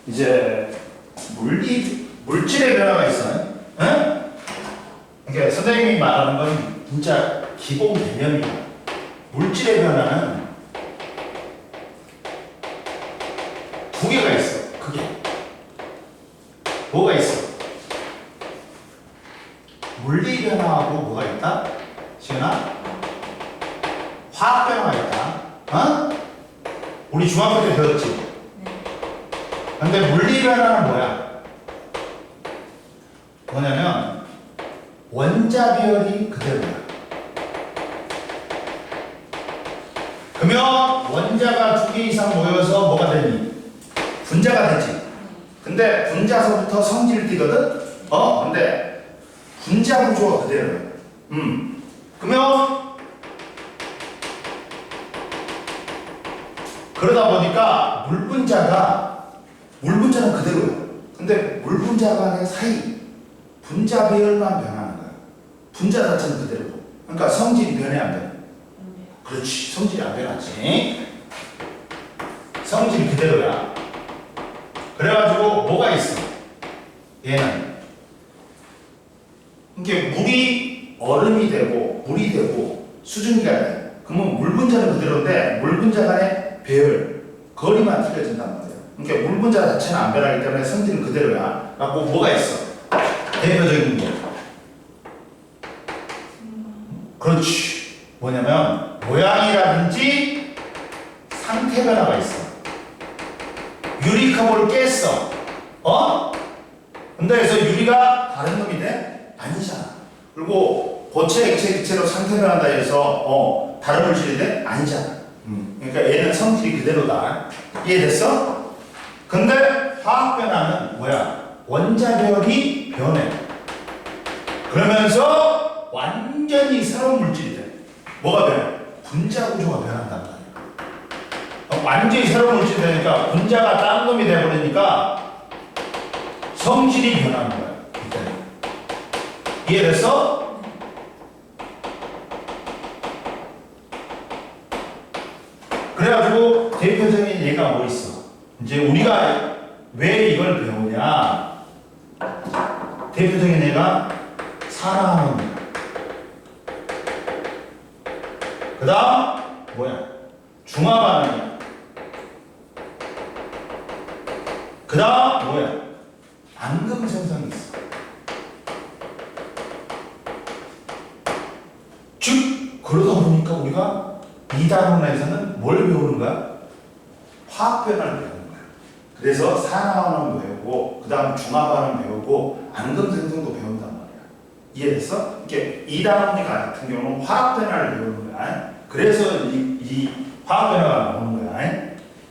이제 물질의 변화가 있어. 응? 그러니까 선생님이 말하는 건 진짜 기본 개념이야. 물질의 변화는 두 개가 있어. 그게 뭐가 있어? 물리 변화하고 뭐가 있다? 시은아? 화학 변화가 있다. 어? 우리 중학교 때 배웠지? 근데 물리 변화는 뭐야? 뭐냐면 원자별이 그대로야. 그러면 원자가 두 개 이상 모여서 뭐가 되니? 분자가 되지. 근데 분자서부터 성질을 띠거든? 근데 분자 구조가 그대로야. 그러면 그러다 보니까 물분자는 그대로야. 근데 물분자 간의 사이 분자배열만 변하는 거야. 분자 자체는 그대로고. 그러니까 성질이 변해 안 변해? 그렇지. 성질이 안 변하지. 성질이 그대로야. 그래가지고 뭐가 있어? 얘는 이게 물이 얼음이 되고 물이 되고 수증기가 돼. 그러면 물분자는 그대로인데 물분자 간의 배열 거리만 틀려진단 말이야. 그러니까 물분자 자체는 안 변하기 때문에 성질은 그대로야. 갖고 뭐가 있어? 대표적인 게 그렇지. 뭐냐면 모양이라든지 상태 변화가 있어. 유리컵을 깼어. 근데 그래서 유리가 다른 놈이 돼? 아니잖아. 그리고 고체, 액체, 기체로 상태 변한다 해서 다른 물질이 돼? 아니잖아. 그러니까 얘는 성질이 그대로다. 이해됐어? 근데 화학 변화는 뭐야? 원자별이 변해. 그러면서 완전히 새로운 물질이 돼. 뭐가 변해? 분자 구조가 변한단 말이야. 완전히 새로운 물질이 되니까 분자가 딴 놈이 돼버리니까 성질이 변하는 거야. 이해됐어? 그래가지고 대표적인 예가 뭐 있어? 이제 우리가 왜 이걸 배우냐? 대표적인 예가 산화합입니다. 그 다음 뭐야? 중화반응이야. 그 다음 뭐야? 앙금 생성이 있어. 즉 그러다 보니까 우리가 이 단원에서는 뭘 배우는 거야? 화학 변화를 배우는 거야. 그래서 산화반응 배우고 그 다음 중화반응 배우고 앙금 생성도 배운단 말이야. 이해됐어? 이렇게 이 단원 같은 경우는 화학 변화를 배우는 거야. 그래서 이 화학 변화가 나오는 거야.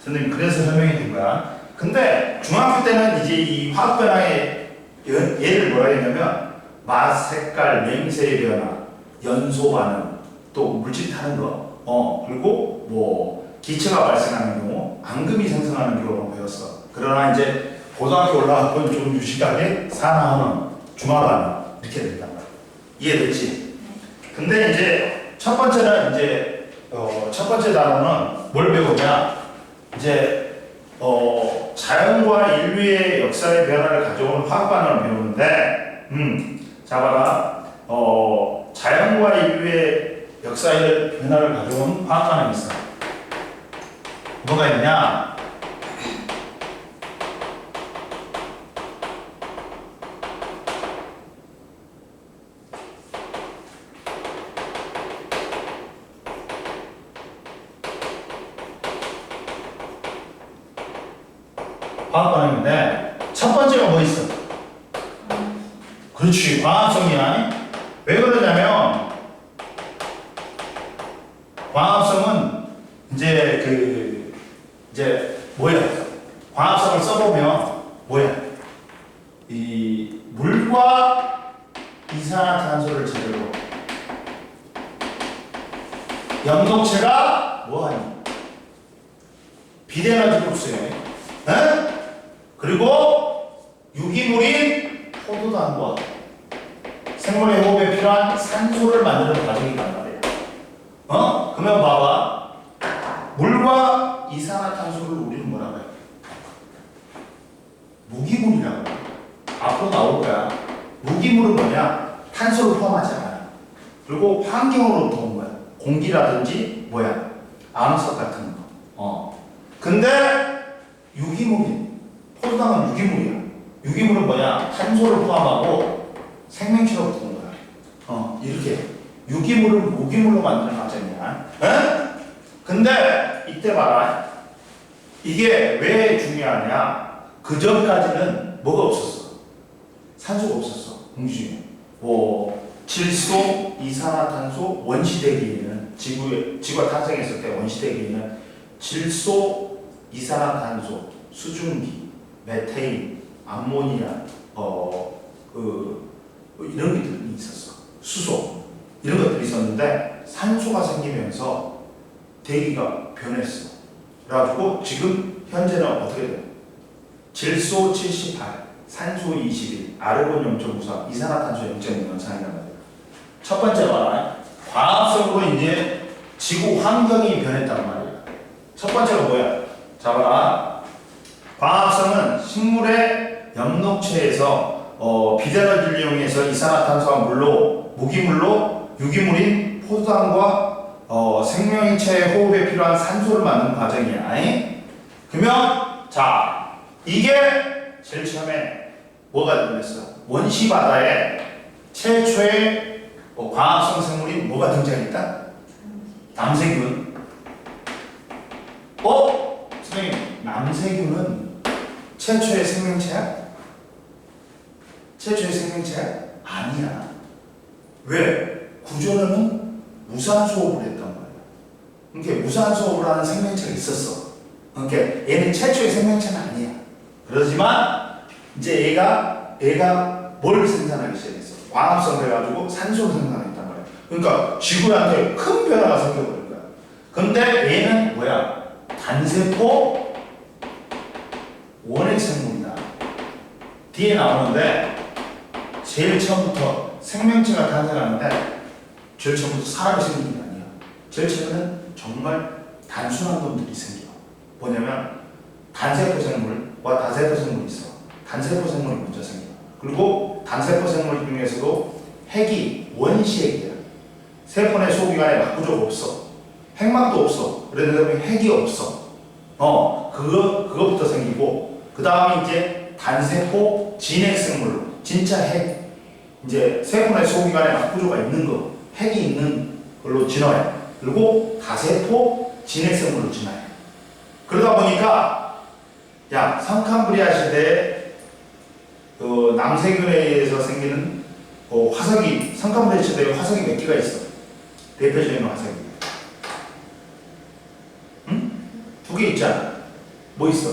선생님 그래서 설명해 준 거야. 근데 중학교 때는 이제 이 화학 변화의 예를 뭐라 했냐면 맛, 색깔, 냄새의 변화, 연소 반응, 또 물질 타는 거, 그리고 뭐 기체가 발생하는 경우, 앙금이 생성하는 경우로 배웠어. 그러나 이제 고등학교 올라가면 좀 유식하게 산화반응, 중화반응 이렇게 된단 말이야. 이해됐지? 근데 이제 첫 번째는 이제 첫 번째 단어는 뭘 배우냐? 이제 자연과 인류의 역사의 변화를 가져온 화학 반응을 배우는데, 자 봐라. 자연과 인류의 역사의 변화를 가져온 화학 반응이 있어. 뭐가 있냐? 화학 반응인데 첫 번째가 뭐 있어? 그렇지, 광합성이야. 왜 그러냐면 광합성은 이제 뭐야? 광합성을 써보면 뭐야? 이 물과 이산화탄소를 제대로 염동체가 뭐하니? 비대에너지를 흡수해. 그리고 유기물인 포도당과 생물의 호흡에 필요한 산소를 만드는 과정이란 말이에요. 그러면 봐봐. 물과 이산화탄소를 우리는 뭐라고 해요? 무기물이라고. 앞으로 나올 거야. 무기물은 뭐냐? 탄소를 포함하지 않아요. 그리고 환경으로부터 온 거야. 공기라든지 뭐야? 암석 같은 거. 근데 유기물이, 포도당은 유기물이야. 유기물은 뭐냐? 탄소를 포함하고 생명체로부터 온 거야. 이렇게 유기물을 무기물로 만드는 과정이야. 에? 근데 이때 봐라. 이게 왜 중요하냐? 그 전까지는 뭐가 없었어? 산소가 없었어. 공기 중에. 질소, 이산화탄소, 원시대기에는 지구가 탄생했을 때 원시대기에는 질소, 이산화탄소, 수증기, 메테인, 암모니아, 이런 것들이 있었어. 수소 이런 것들이 있었는데 산소가 생기면서 대기가 변했어. 그래가지고 지금 현재는 어떻게 돼? 질소 78, 산소 21, 아르곤 0.94, 이산화탄소 0.6 현상이란 말이야. 첫 번째 봐라. 과학적으로 이제 지구 환경이 변했단 말이야. 첫 번째가 뭐야? 자 봐라. 광합성은 식물의 엽록체에서 비단을 이용해서 이산화탄소와 물로 무기물로 유기물인 포도당과 생명체 호흡에 필요한 산소를 만드는 과정이야. 그러면 자 이게 제일 처음에 뭐가 등장했어? 원시 바다에 최초의 광합성 생물이 뭐가 등장했다? 남세균. 선생님, 남세균은 최초의 생명체야? 최초의 생명체야? 아니야. 왜? 구조는 무산소호흡을 했단 말이야. 그러니까 무산소호흡을 하는 생명체가 있었어. 그러니까 얘는 최초의 생명체는 아니야. 그러지만 이제 얘가 뭘 생산하기 시작했어? 광합성을 해가지고 산소를 생산했단 말이야. 그러니까 지구한테 큰 변화가 생겨버린 거야. 근데 얘는 뭐야? 단세포 원핵 생물이다. 뒤에 나오는데 제일 처음부터 생명체가 탄생하는데 제일 처음부터 사람이 생기는 게 아니야. 제일 처음에는 정말 단순한 놈들이 생겨. 뭐냐면 단세포 생물과 다세포 생물이 있어. 단세포 생물이 먼저 생겨. 그리고 단세포 생물 중에서도 핵이 원시핵이야. 세포 내 소기관에 막구조가 없어. 핵막도 없어. 그래서 핵이 없어. 그거부터 생기고, 그 다음에 이제 단세포 진핵 생물로, 진짜 핵, 이제 세포 내 소기관에 막구조가 있는 거, 핵이 있는 걸로 진화해. 그리고 다세포 진핵 생물로 진화해. 그러다 보니까, 성캄브리아 시대에 남세균에 의해서 생기는 화석이, 성캄브리아 시대에 화석이 몇 개가 있어? 대표적인 화석이. 두 개 있잖아. 뭐 있어?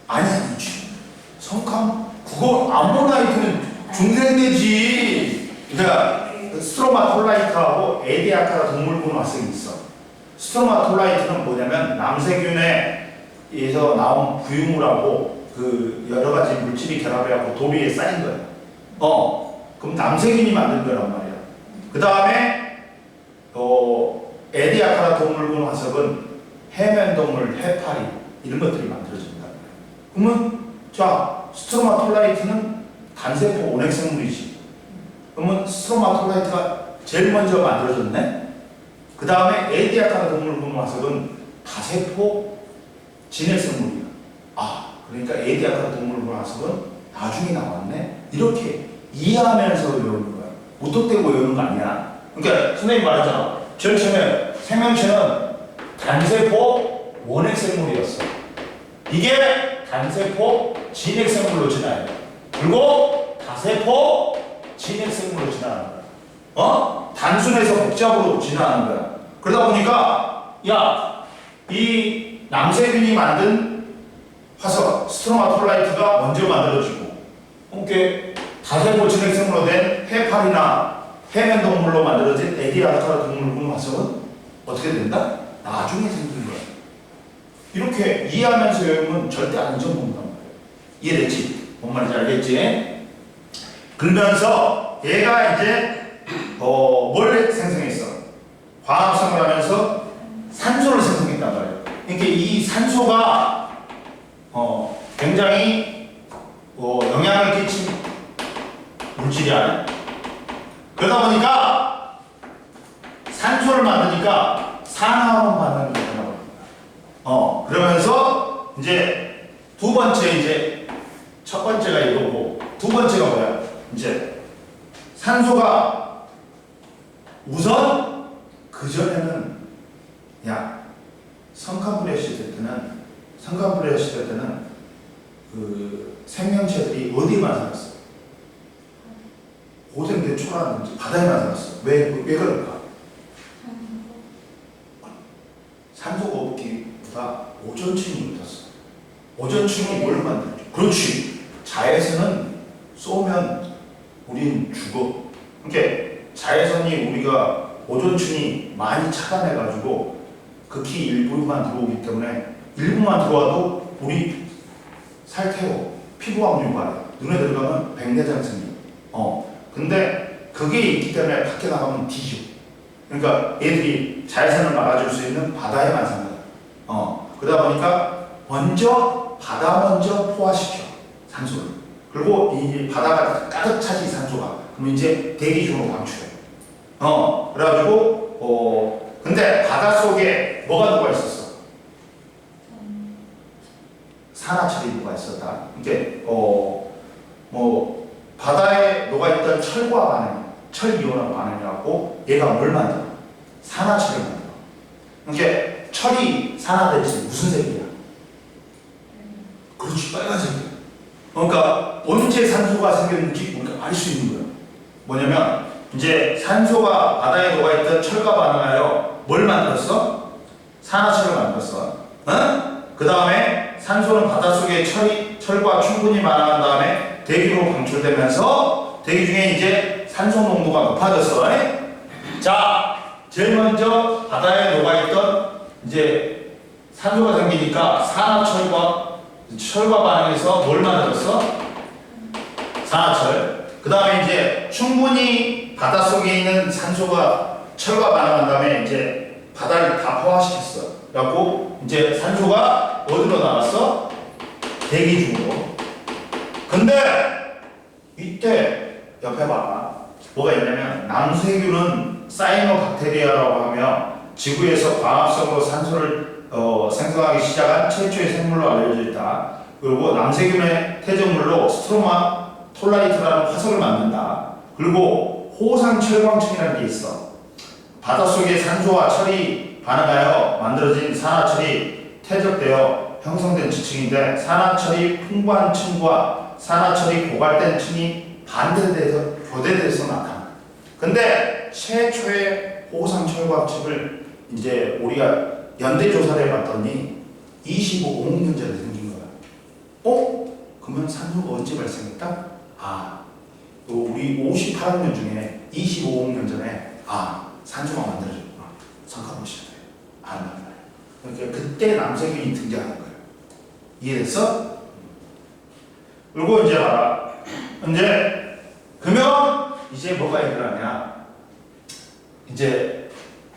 아니야, 그거 암모나이트는 중생되지. 그러니까 스트로마톨라이트하고 에디아카라 동물군 화석이 있어. 스트로마톨라이트는 뭐냐면 남세균에서 나온 부유물하고 그 여러 가지 물질이 결합해갖고 도리에 쌓인 거야. 그럼 남세균이 만든 거란 말이야. 그 다음에 에디아카라 동물군 화석은 해면동물, 해파리 이런 것들이 만들어진다. 그러면 스트로마톨라이트는 단세포 원핵생물이지. 그러면 스트로마톨라이트가 제일 먼저 만들어졌네. 그 다음에 에디아카라 동물군 화석은 다세포 진핵생물이야. 그러니까 에디아카라 동물군 화석은 나중에 나왔네. 이렇게 이해하면서 외우는 거야. 무턱대고 외우는 거 아니야. 그러니까 선생님 말했잖아. 제일 처음에 생명체는 단세포 원핵생물이었어. 이게 단세포 진핵생물로 진화해. 그리고 다세포 진핵생물로 진화하는 거야. 단순해서 복잡으로 진화하는 거야. 그러다 보니까 이 남세균이 만든 화석 스트로마톨라이트가 먼저 만들어지고, 그러니까 다세포 진핵생물로 된 해파리나 해면동물로 만들어진 에디아카라 동물군 화석은 어떻게 된다? 나중에 생긴 거야. 이렇게 이해하면서 외우면 절대 안 잊어먹는단 말이야. 이해됐지? 뭔 말인지 알겠지? 그러면서 얘가 이제 뭘 생성했어? 광합성을 하면서 산소를 생성했단 말이야. 그러니까 이 산소가 굉장히 영향을 끼친 물질이 아니야. 그러다 보니까 산소를 만드니까 산화원 반응이 일어나거든요. 그러면서 이제 두 번째 이제 첫 번째가 이거고 두 번째가 뭐야? 이제 산소가 우선 그 전에는 성칸불이었을 때는 그 생명체들이 어디만 살았어? 고생대 초라든지 바다에만 살았어. 왜 그럴까? 산소가 없기보다 오존층이 붙었어. 오존층이 뭘 만들죠? 그렇지. 자외선은 쏘면 우린 죽어. 그러니까 자외선이 우리가 오존층이 많이 차단해가지고 극히 일부만 들어오기 때문에 일부만 들어와도 우리 살태워, 피부 압류가 눈에 들어가면 백내장 생겨. 근데 그게 있기 때문에 밖에 나가면 뒤져. 그러니까 얘들이 자외선을 막아줄 수 있는 바다에만 산다. 그러다 보니까 바다 먼저 포화시켜 산소를. 그리고 이 바다가 가득 차지 산소가. 그럼 이제 대기 중으로 방출해. 그래가지고 근데 바다 속에 뭐가 녹아 있었어? 산화철이 녹아 있었다. 이게 바다에 녹아 있던 철과 반응, 철 이온화 반응이라고 얘가 뭘 만들어? 산화철을 만들어. 이게 철이 산화되지 무슨 색이야? 그렇지, 빨간색이야. 그러니까 언제 산소가 생겼는지 우리가 알 수 있는 거야. 뭐냐면 이제 산소가 바다에 녹아있던 철과 반응하여 뭘 만들었어? 산화철을 만들었어. 그 다음에 산소는 바닷속에 철과 충분히 반응한 다음에 대기로 방출되면서 대기 중에 이제 산소 농도가 높아졌어. 자, 제일 먼저 바다에 녹아있던 이제 산소가 생기니까 철과 반응해서 뭘 만들었어? 산화철. 그 다음에 이제 충분히 바닷속에 있는 산소가 철과 반응한 다음에 이제 바다를 다 포화시켰어. 그래갖고 이제 산소가 어디로 나갔어? 대기 중으로. 근데 이때 옆에 봐봐. 뭐가 있냐면 남세균은 사이노박테리아라고 하며 지구에서 광합성으로 산소를 생성하기 시작한 최초의 생물로 알려져 있다. 그리고 남세균의 퇴적물로 스트로마 톨라이트라는 화석을 만든다. 그리고 호상철광층이라는 게 있어. 바닷속에 산소와 철이 반응하여 만들어진 산화철이 퇴적되어 형성된 지층인데 산화철이 풍부한 층과 산화철이 고갈된 층이 반대돼서 교대돼서 나타나. 근데 최초의 호상철광층을 이제 우리가 연대 조사를 해봤더니 25억 년 전에 생긴 거야. 그러면 산소가 언제 발생했다? 우리 58억 년 중에 25억 년 전에 산소가 만들어졌구나. 생각해보시면 돼요. 안단 말이에요. 그러니까 그때 남세균이 등장하는 거예요. 이해됐어? 그리고 이제 봐라. 그러면 이제 뭐가 일어나냐? 이제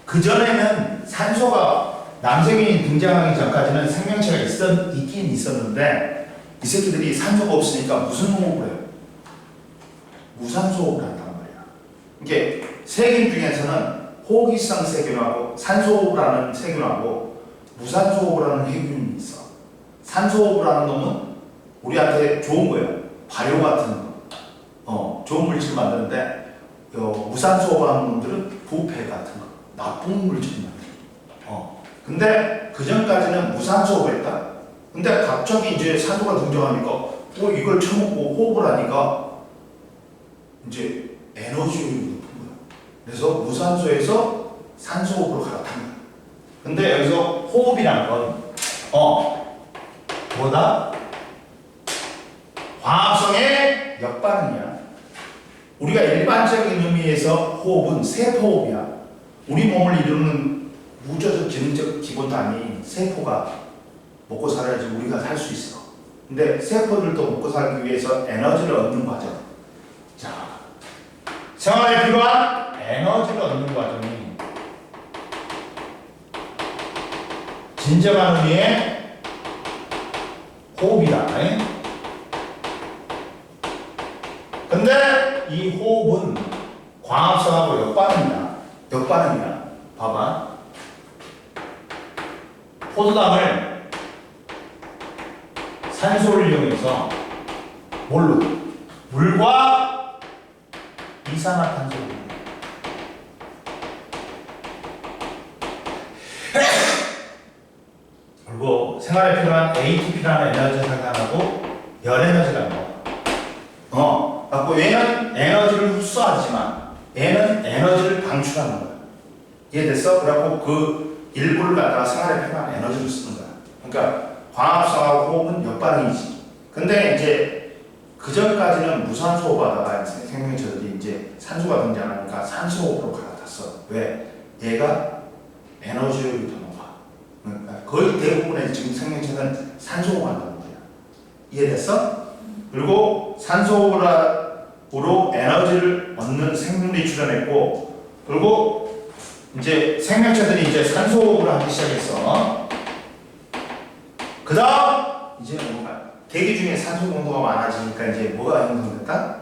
그전에는 산소가 남세균이 등장하기 전까지는 생명체가 있긴 있었는데 이 새끼들이 산소가 없으니까 무슨 호흡을 해요? 무산소 호흡을 한단 말이야. 이게 세균 중에서는 호기성 세균하고 산소 호흡을 하는 세균하고 무산소 호흡을 하는 세균이 있어. 산소 호흡을 하는 놈은 우리한테 좋은 거예요. 발효 같은 거. 좋은 물질 만드는데 무산소 호흡을 하는 놈들은 부패 같은 거. 나쁜 물질 만들어. 근데 그 전까지는 무산소 호흡을 했다. 근데 갑자기 이제 산소가 등장하니까 이걸 처먹고 호흡을 하니까 이제 에너지율이 높은 거야. 그래서 무산소에서 산소 호흡으로 갈아탄 거야. 근데 여기서 호흡이라는 건 뭐다? 광합성의 역반응이야. 우리가 일반적인 의미에서 호흡은 세포호흡이야. 우리 몸을 이루는 우주적 기능적 기본 단위 세포가 먹고 살아야지 우리가 살 수 있어. 근데 세포들도 먹고 살기 위해서 에너지를 얻는 과정. 자, 생활에 필요한 에너지를 얻는 과정이 진정한 의미의 호흡이다. 근데 이 호흡은 광합성하고 역반응이야. 봐봐. 포도당을 산소를 이용해서 물과 이산화탄소를 그리고 생활에 필요한 ATP라는 에너지를 생산하고 열 에너지가 나와. 갖고 얘는 에너지를 흡수하지만 얘는 에너지를 방출하는 거야. 이해됐어? 그래갖고 그 일부를 갖다가 생활에 필요한 에너지를 쓰는 거야. 그러니까 광합성하고 호흡은 역반응이지. 근데 이제 그 전까지는 무산소 호흡하다가 생명체들이 이제 산소가 등장하니까 산소 호흡으로 갈아탔어. 왜? 얘가 에너지율이 더 높아. 그러니까 거의 대부분의 지금 생명체는 산소 호흡한다는 거야. 이해됐어? 그리고 산소 호흡으로 에너지를 얻는 생물이 출현했고, 그리고 이제 생명체들이 이제 산소 호흡을 하기 시작했어. 그 다음 이제 뭔가 대기 중에 산소 농도가 많아지니까 이제 뭐가 형성됐다?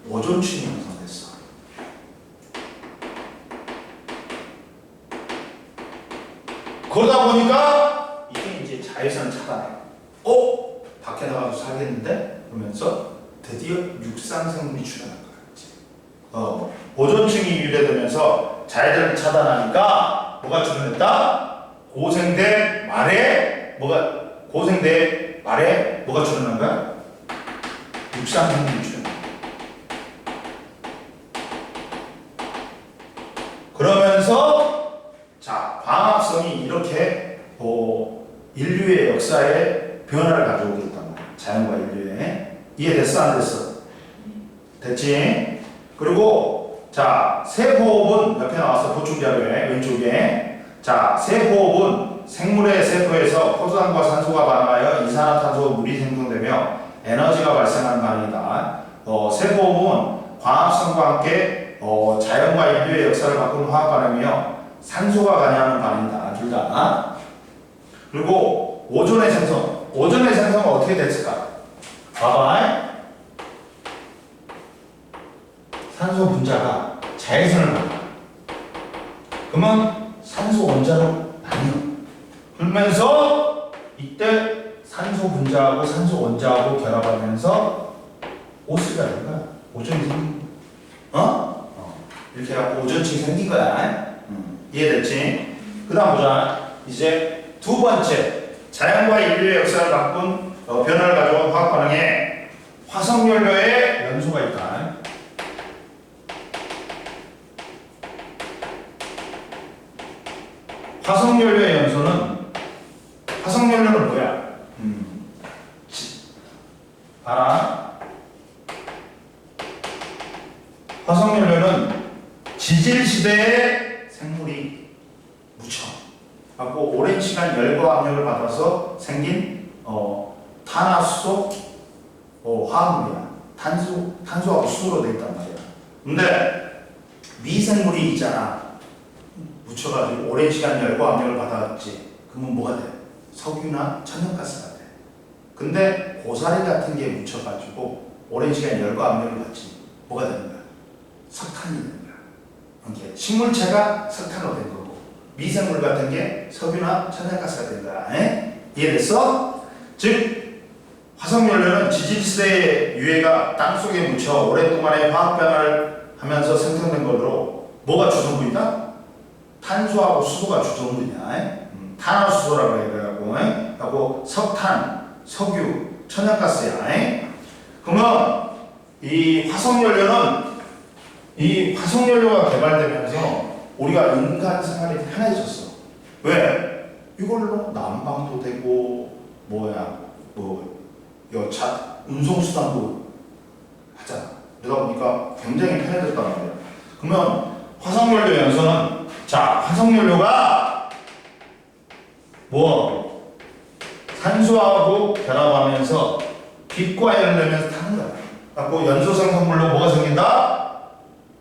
오존층이 형성됐어. 그러다 보니까 이게 이제 자외선 차단해. 밖에 나가서 살겠는데? 그러면서 드디어 육상 생물이 출현한 거야. 오존층이 유래되면서 자외선을 차단하니까 뭐가 출현했다? 고생대 말에 뭐가 출현한 거야? 육상 생물이 출현한 거야. 그러면서 자, 광합성이 이렇게 인류의 역사에 변화를 가져오게 했단 말이야. 자연과 인류에. 이해됐어? 안 됐어? 됐지? 그리고 자, 세포호흡은 옆에 나와서 보충자료에 왼쪽에 자, 세포호흡은 생물의 세포에서 포도당과 산소가 반응하여 이산화탄소 물이 생성되며 에너지가 발생하는 반응이다. 세포호흡은 광합성과 함께 자연과 인류의 역사를 바꾸는 화학 반응이며 산소가 관여하는 반응이다. 둘 다. 그리고 오존의 생성. 오존의 생성은 어떻게 됐을까? 봐봐. 산소 분자가 자외선을 받아. 그러면 산소 원자로 나뉘어. 그러면서 이때 산소 분자하고 산소 원자하고 결합하면서 오스가 된 거야. 오존이 생긴 거야. 이렇게 해갖고 오존층이 생긴 거야. 이해됐지? 그 다음 보자. 이제 두 번째. 자연과 인류의 역사를 바꾼 변화를 가져온 화학 반응에 화석연료의 연소가 있다. 화석연료의 화석연료는 뭐야? 알아? 화석연료는 지질시대의 생물이 묻혀 갖고 오랜 시간 열과 압력을 받아서 생긴 탄화수소 화합물이야. 탄소하고 수소로 되어 있단 말이야. 근데 미생물이 있잖아. 묻혀가지고 오랜 시간 열과 압력을 받았지. 그러면 뭐가 돼? 석유나 천연가스가 돼. 근데 고사리 같은 게 묻혀가지고 오랜 시간 열과 압력을 받지. 뭐가 되는 거야? 석탄이 되는 거야. 이렇게 식물체가 석탄으로 된 거고 미생물 같은 게 석유나 천연가스가 된 거야. 이해됐어? 즉 화석연료는 지질시대의 유해가 땅속에 묻혀 오랫동안의 화학 변화를 하면서 생성된 거로 뭐가 주성분이다? 탄소하고 수소가 주성분이야. 탄화수소라고 해가지고 하고 석탄, 석유, 천연가스야. 그러면 이 화석연료가 개발되면서 우리가 인간 생활이 편해졌어. 왜? 이걸로 난방도 되고 여차 운송수단도 하잖아. 그러다 보니까 굉장히 편해졌단 말이야. 그러면 화석연료 연소는 화석연료가 산소하고 결합하면서 빛과 열을 내면서 타는 거야. 그래서 연소 생성물로 뭐가 생긴다?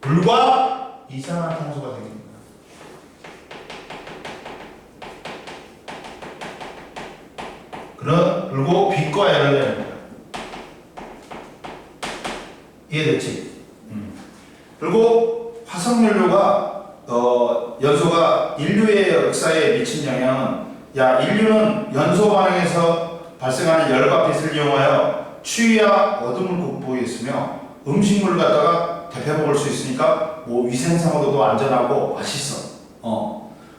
물과 이산화탄소가 생깁니다. 그리고 빛과 열을 이해됐지? 그리고 화석연료가 연소가 인류의 역사에 미친 영향은 인류는 연소 반응에서 발생하는 열과 빛을 이용하여 추위와 어둠을 극복했으며 음식물을 갖다가 대패 먹을 수 있으니까 뭐 위생상으로도 안전하고 맛있어.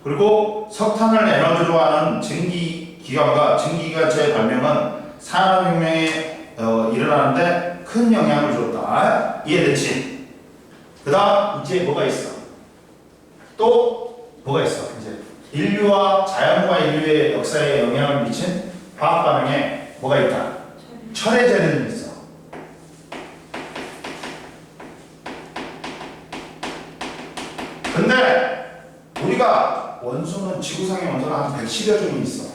그리고 석탄을 에너지로 하는 증기기관과 증기기관차의 발명은 산업혁명에 일어나는데 큰 영향을 줬다. 이해됐지? 그 다음 이제 뭐가 있어? 또 뭐가 있어? 이제 인류와 자연과 인류의 역사에 영향을 미친 화학 반응에 뭐가 있다? 철의 재능이 있어. 근데 우리가 원소는 지구상의 원소는 한 110여 종이 있어.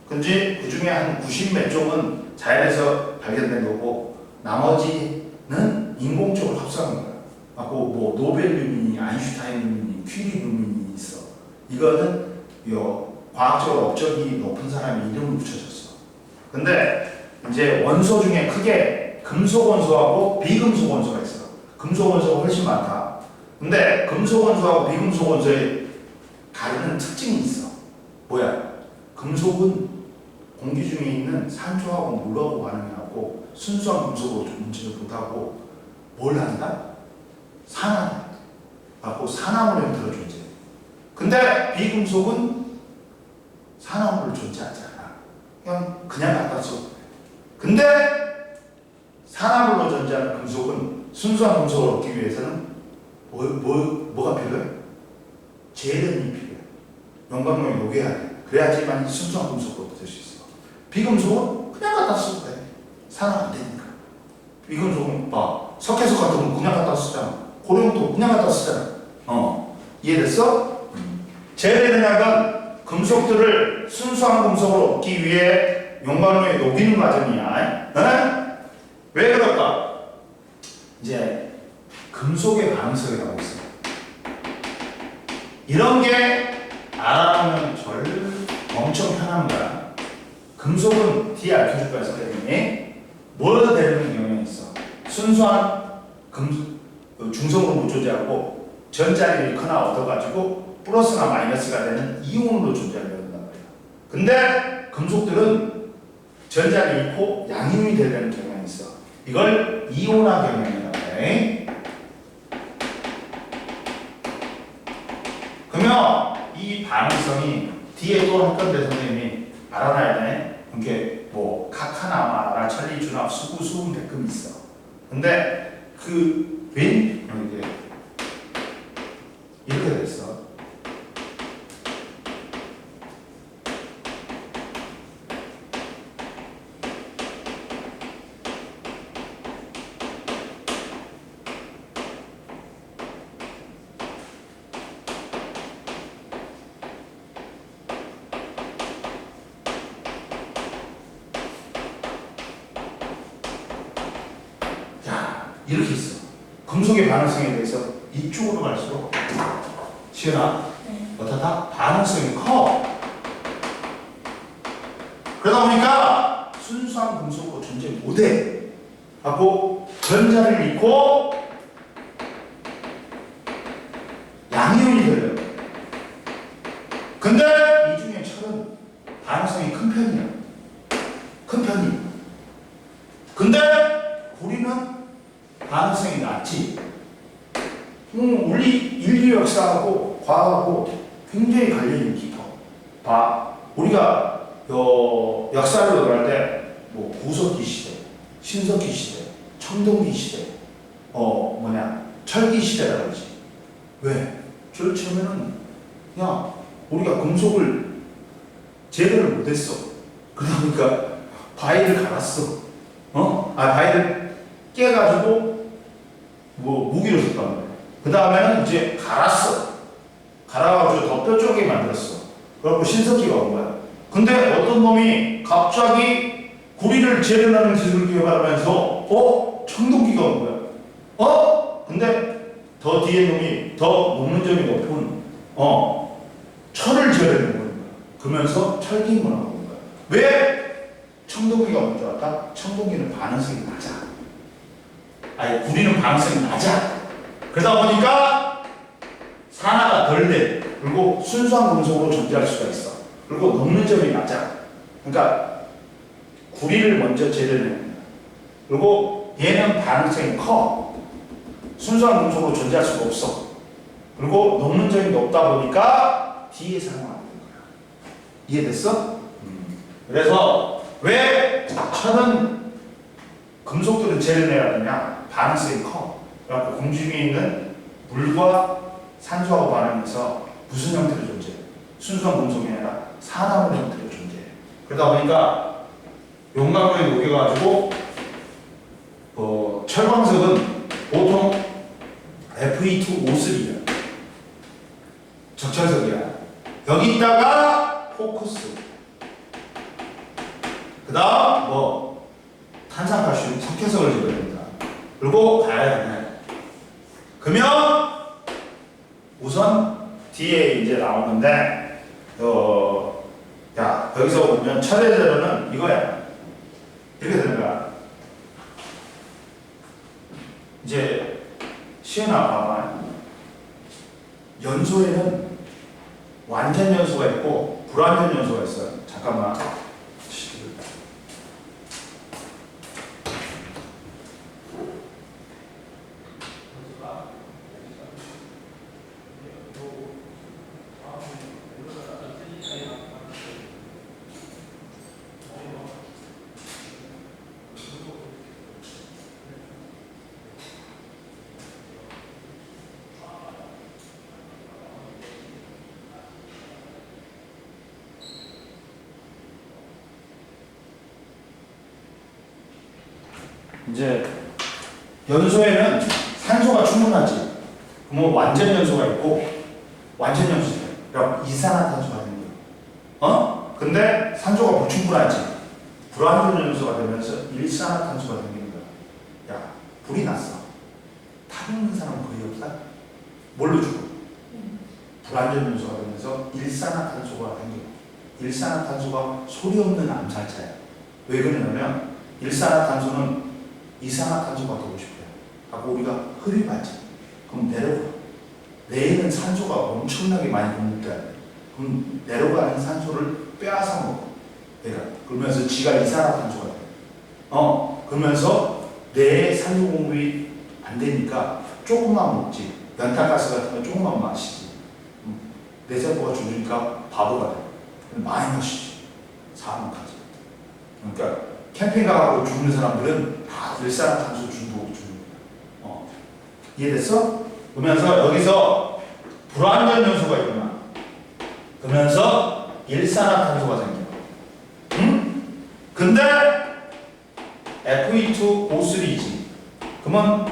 근데 그 중에 한 90 몇 종은 자연에서 발견된 거고 나머지는 인공적으로 합성한 거야. 뭐 노벨lum이니 아인슈타인lum이니 퀴리lum이니 있어. 이거는 과학적으로 업적이 높은 사람이 이름을 붙여줬어. 근데 이제 원소 중에 크게 금속 원소하고 비금속 원소가 있어. 금속 원소가 훨씬 많다. 근데 금속 원소하고 비금속 원소의 다른 특징이 있어. 뭐야? 금속은 공기 중에 있는 산소하고 물하고 반응하고 순수한 금속으로 존재를 못하고 뭘 한다? 산화하고 산화물에 들어 존재. 근데 비금속은 산화물을 존재하지 않아. 그냥 갖다 써. 근데 산화물로 존재하는 금속은 순수한 금속을 얻기 위해서는 뭐가 필요해? 재련이 필요해. 용광로에 녹여야 돼. 그래야지만 순수한 금속으로 얻을 수 있어. 비금속은 그냥 갖다 써도 돼. 산화 안 되니까. 비금속은 석회석 같은 건 그냥 갖다 쓰잖아. 고령도 그냥 갖다 쓰잖아. 이해됐어? 재련이란 금속들을 순수한 금속으로 얻기 위해 용광로에 녹이는 과정이야. 왜 그럴까? 이제 금속의 가능성이라고 있어. 이런 게 알아보면 엄청 편한 거야. 금속은 뒤에 알려줄 거야, 선생님이. 뭐라도 되는 경향이 있어. 순수한 중성으로 못 존재하고 전자를 잃거나 얻어가지고 플러스나 마이너스가 되는 이온으로 존재하려고 한단 말이야. 근데 금속들은 전자를 잃고 양이온이 되려는 경향이 있어. 이걸 이온화 경향이라고 해. 그러면 이 반응성이 뒤에 또 할 건데 선생님이 알아놔야 돼. 이게 뭐 카카나마라 천리준합 수구 수은 백금이 있어. 근데 이렇게 됐어. 이렇게 있어. 금속의 반응성에 대해서 이쪽으로 갈수록 시연아 어떻다? 반응성이 커. 그러다 보니까 순수한 금속으로 존재 못해. 하고 전자를 잃고 양이온이 되려. 근데 이 중에 철은 반응성이 큰 편이야. 큰 편이. 근데 구리는 반응성이 낮지. 우리 인류 역사하고 과학하고 굉장히 관련이 깊어. 우리가 역사를 들어갈 때 뭐 구석기 시대, 신석기 시대, 청동기 시대, 철기 시대라고 그러지. 왜? 제일 처음에는 우리가 금속을 제거를 못했어. 그러다 보니까 바위를 갈았어. 바위를 깨가지고 무기로 썼단 말이야. 그 다음에는 이제 갈아가지고 더 뾰족하게 만들었어. 그래갖고 신석기가 온 거야. 근데 어떤 놈이 갑자기 구리를 재련하는 기술을 개발하면서 청동기가 온 거야. 근데 더 뒤에 놈이 더 논문점이 높은 철을 재련하는 거야. 그러면서 철기 문화가 온 거야. 왜 청동기가 먼저 왔다? 청동기는 반응성이 낮아. 아니 구리는 반응성이 낮아. 그러다 보니까 산화가 덜 돼. 그리고 순수한 금속으로 존재할 수가 있어. 그리고 녹는 점이 낮아. 그러니까 구리를 먼저 제거해냅니다. 그리고 얘는 반응성이 커. 순수한 금속으로 존재할 수가 없어. 그리고 녹는 점이 높다 보니까 뒤에 사용하는 거야. 이해됐어? 그래서 왜 철은 금속들은 제거해야 되냐? 반응성이 커. 그래갖고 공중 위에 있는 물과 산소하고 반응해서 무슨 형태로 존재해? 순수한 금속이 아니라 산화물 형태로 존재해. 그러다 보니까 용광로에 녹여가지고 철광석은 보통 Fe2O3야. 적철석이야. 여기다가 포커스. 그 다음 탄산칼슘 석회석을 집어냅니다. 그리고 가야 되네. 그러면 우선 뒤에 이제 나오는데 야 여기서 보면 철의 재료는 이거야. 이렇게 되는 거야. 이제 시연아 봐봐. 연소에는 완전 연소가 있고 불완전 연소가 있어요. 잠깐만. 이제 연소에는 산소가 충분하지. 그러면 완전 연소가 있고 완전 연소가 있고 그러니까 이산화탄소가 되는 거야. 근데 산소가 불충분하지. 불완전 연소가 되면서 일산화탄소가 생기는 거야. 야, 불이 났어. 타 죽는 사람 거의 없다. 뭘로 죽어? 불완전 연소가 되면서 일산화탄소가 생겨. 일산화탄소가 소리 없는 암살자야. 왜 그러냐면 일산화탄소는 이산화탄소가 되고 싶어요. 아까 우리가 흡입 받지. 그럼 내려가. 뇌에는 산소가 엄청나게 많이 공급돼야 돼. 그럼 내려가는 산소를 빼앗아 먹어. 내가. 그러면서 지가 이산화탄소가 돼. 그러면서 뇌에 산소 공급이 안 되니까 조금만 먹지. 연탄가스 같은 거 조금만 마시지. 뇌세포가 줄으니까 바보가 돼. 많이 마시지. 사망까지. 그러니까 캠핑 가고 죽는 사람들은 다 일산화탄소 중독 죽는 거야. 이해됐어? 그러면서 여기서 불완전 연소가 일어나. 그러면서 일산화탄소가 생겨. 응? 근데 Fe2O3지. 그러면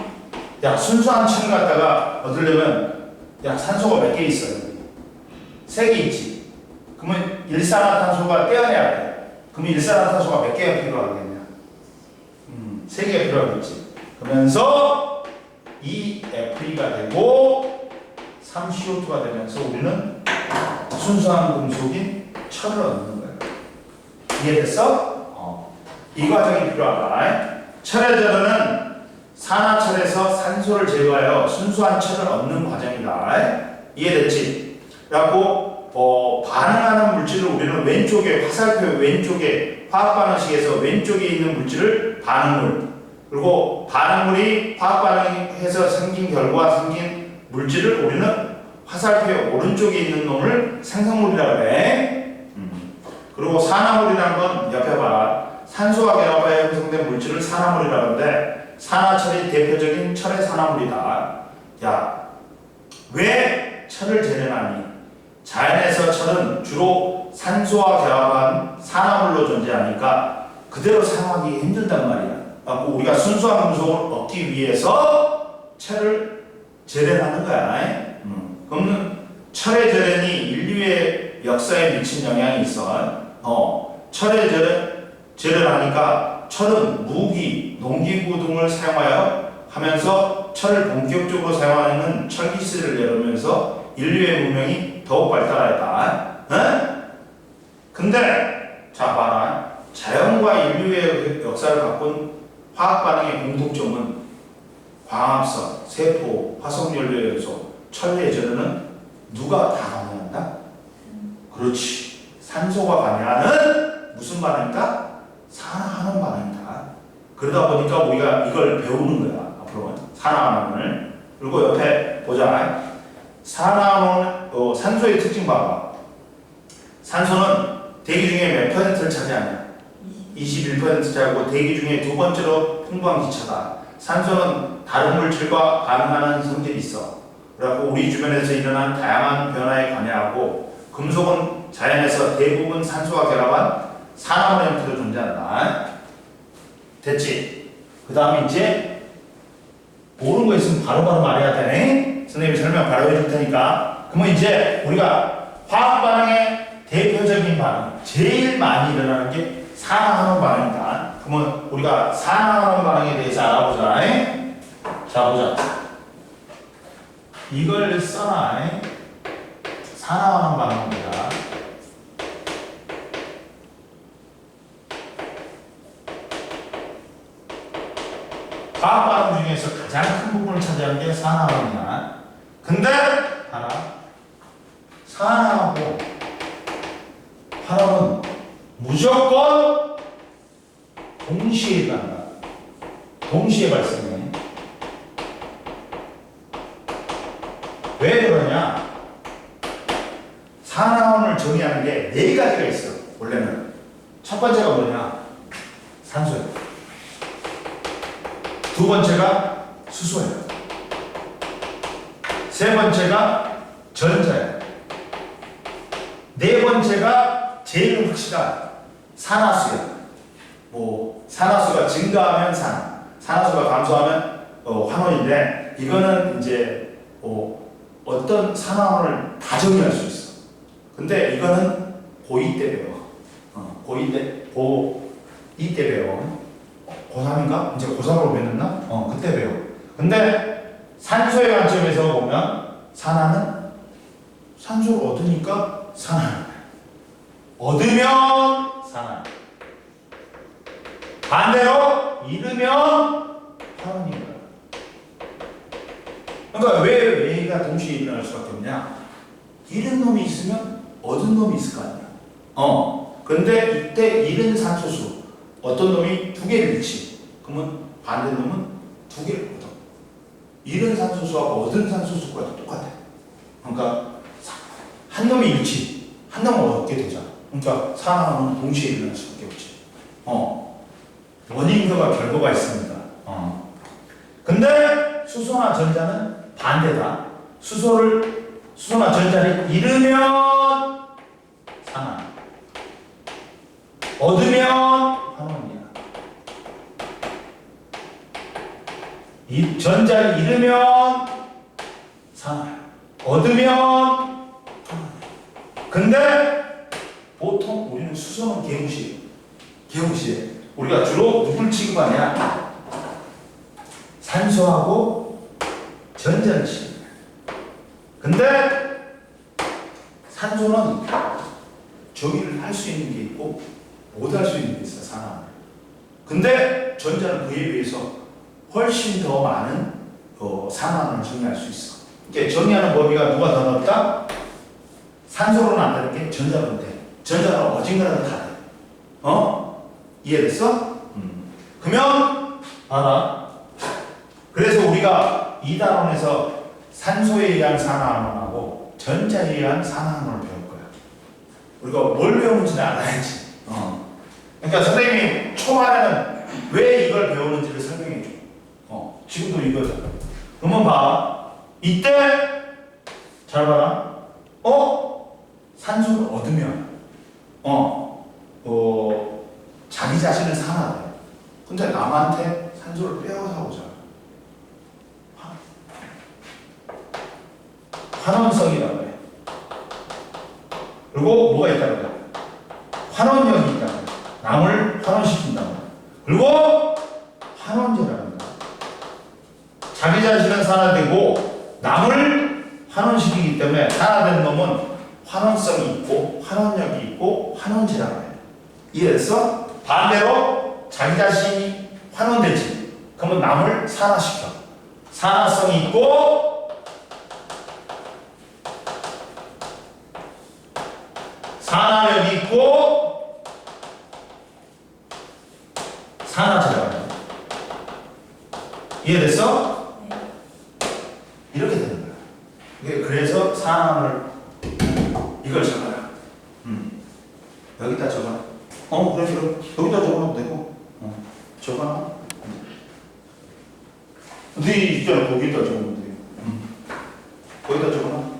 야 순수한 층 갖다가 얻으려면 야 산소가 몇 개 있어요? 3개 있지. 그러면 일산화탄소가 떼어내야 돼. 그럼 일산화탄소가 몇 개가 필요하겠냐? 3개가 필요하겠지. 그러면서 이 Fe가 되고 3CO2가 되면서 우리는 순수한 금속인 철을 얻는 거야. 이해됐어? 이 과정이 필요하다. 철의 제로는 산화철에서 산소를 제거하여 순수한 철을 얻는 과정이다. 이해됐지? 그래갖고 반응하는 물질을 우리는 왼쪽에 화살표 왼쪽에 화학반응식에서 왼쪽에 있는 물질을 반응물, 그리고 반응물이 화학반응해서 생긴 결과 생긴 물질을 우리는 화살표 오른쪽에 있는 놈을 생성물이라고 해. 그리고 산화물이라는 건 옆에 봐. 산소와 결합하여 형성된 물질을 산화물이라고 하는데 산화철이 대표적인 철의 산화물이다. 야, 왜 철을 재련하니? 자연에서 철은 주로 산소와 결합한 산화물로 존재하니까 그대로 사용하기 힘들단 말이야. 우리가 순수한 금속을 얻기 위해서 철을 재련하는 거야. 그러면 철의 재련이 인류의 역사에 미친 영향이 있어. 철의 재련하니까 철은 무기, 농기구 등을 사용하여 하면서 철을 본격적으로 사용하는 철기술을 내려오면서 인류의 문명이 더욱 발달하였다. 근데 자 봐라. 자연과 인류의 역사를 바꾼 화학 반응의 공통점은 광합성, 세포, 화석연료요소, 천내전류는 누가 다 관여한다? 그렇지. 산소가 관여하는 무슨 반응이다? 산화하는 반응이다. 그러다 보니까 우리가 이걸 배우는 거야. 앞으로 산화하는을. 그리고 옆에 보자. 산화하는 산소의 특징 봐봐. 산소는 대기 중에 몇 퍼센트를 차지하냐? 21% 차지하고 대기 중에 두 번째로 풍부한 기차다. 산소는 다른 물질과 반응하는 성질이 있어. 그래갖고 우리 주변에서 일어난 다양한 변화에 관여하고, 금속은 자연에서 대부분 산소와 결합한 산화물 형태로 존재한다. 됐지? 그 다음에 이제 모르는 거 있으면 바로바로 말해야 되네. 선생님이 설명 바로 해줄 테니까. 그러면 이제 우리가 화학 반응의 대표적인 반응, 제일 많이 일어나는 게 산화하는 반응이다. 그러면 우리가 산화하는 반응에 대해서 알아보자. 자, 보자. 이걸 써놔. 산화하는 반응입니다. 화학 반응 중에서 가장 큰 부분을 차지하는 게 산화반응이야. 근데 하나, 산화하고 화학은 무조건 동시에 일어난다. 동시에 발생해. 왜 그러냐? 산화원을 정의하는 게 네 가지가 있어. 원래는 첫 번째가 뭐냐? 산소야. 두 번째가 수소야. 세 번째가 전자야. 네 번째가 제일 확실한 산화수야. 뭐 산화수가 증가하면 산화수가 감소하면 환원인데, 이거는 이제 어떤 산화원을 다 정의할 수 있어. 근데 이거는 고2 때 배워. 고2 때, 고2 때 배워. 고3인가? 이제 고3으로 배웠나? 그때 배워. 근데 산소의 관점에서 보면 산화는 산소를 얻으니까 산화. 얻으면 산화. 반대로 잃으면 환원인 거야. 그러니까 왜 얘가 동시에 일어날 수밖에 없냐? 잃은 놈이 있으면 얻은 놈이 있을 거 아니야. 근데 이때 잃은 산소수, 어떤 놈이 두 개를 잃지. 그러면 반대 놈은 두 개를 얻어. 잃은 산소수하고 얻은 산소수가 똑같아. 그러니까 한 놈이 잃지, 한 놈은 얻게 되잖아. 그러니까 산화는 동시에 일어날 수밖에 없지. 원인과 결과가 있습니다. 근데 수소나 전자는 반대다. 수소나 전자를 잃으면 산화, 얻으면 환원이야. 이 전자를 잃으면 산화, 얻으면 환원. 근데 보통 우리는 수소는 개무시해. 우리가 주로 누굴 취급하냐? 산소하고 전자를 취급해. 근데 산소는 정의를 할 수 있는 게 있고 못 할 수 있는 게 있어, 산화는. 근데 전자는 그에 비해서 훨씬 더 많은 산화를 정의할 수 있어. 이게 정의하는 범위가 누가 더 넓다? 산소로는 안 되는 게 전자로는 돼. 전자는 어딘가는 다 돼. 이해됐어? 그러면 알아. 그래서 우리가 이 단원에서 산소에 의한 산화환원하고 전자에 의한 산화환원을 배울 거야. 우리가 뭘 배우는지는 알아야지. 그러니까 선생님이 초반에는 왜 이걸 배우는지를 설명해 줘. 지금도 이거잖아. 그러면 봐. 이때 잘 봐라. 산소를 얻으면 자기 자신을 산화돼. 근데 남한테 산소를 빼앗아 오잖아. 환원성이라고 해. 그리고 뭐가 있다고 해? 환원력이 있다고 해. 남을 환원시킨다고 해. 그리고 환원제라는 거야. 자기 자신은 산화되고 남을 환원시키기 때문에 산화된 놈은 환원성이 있고 환원력이 있고 환원제라고 해. 이해했어? 반대로 자기 자신이 환원되지. 그러면 남을 산화시켜. 산화성이 있고 산화력이 있고 산화제라고. 이해됐어? 네. 이렇게 되는 거야. 그래서 산화를 이걸 적어라. 여기다 적어라. 그래 여기다 적어놔도 되고. 적어놔. 네 있잖아. 거기다 적으면 돼. 거기다 적어놔.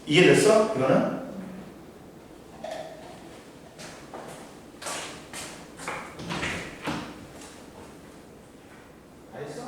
이해됐어? 이거는? 다 했어?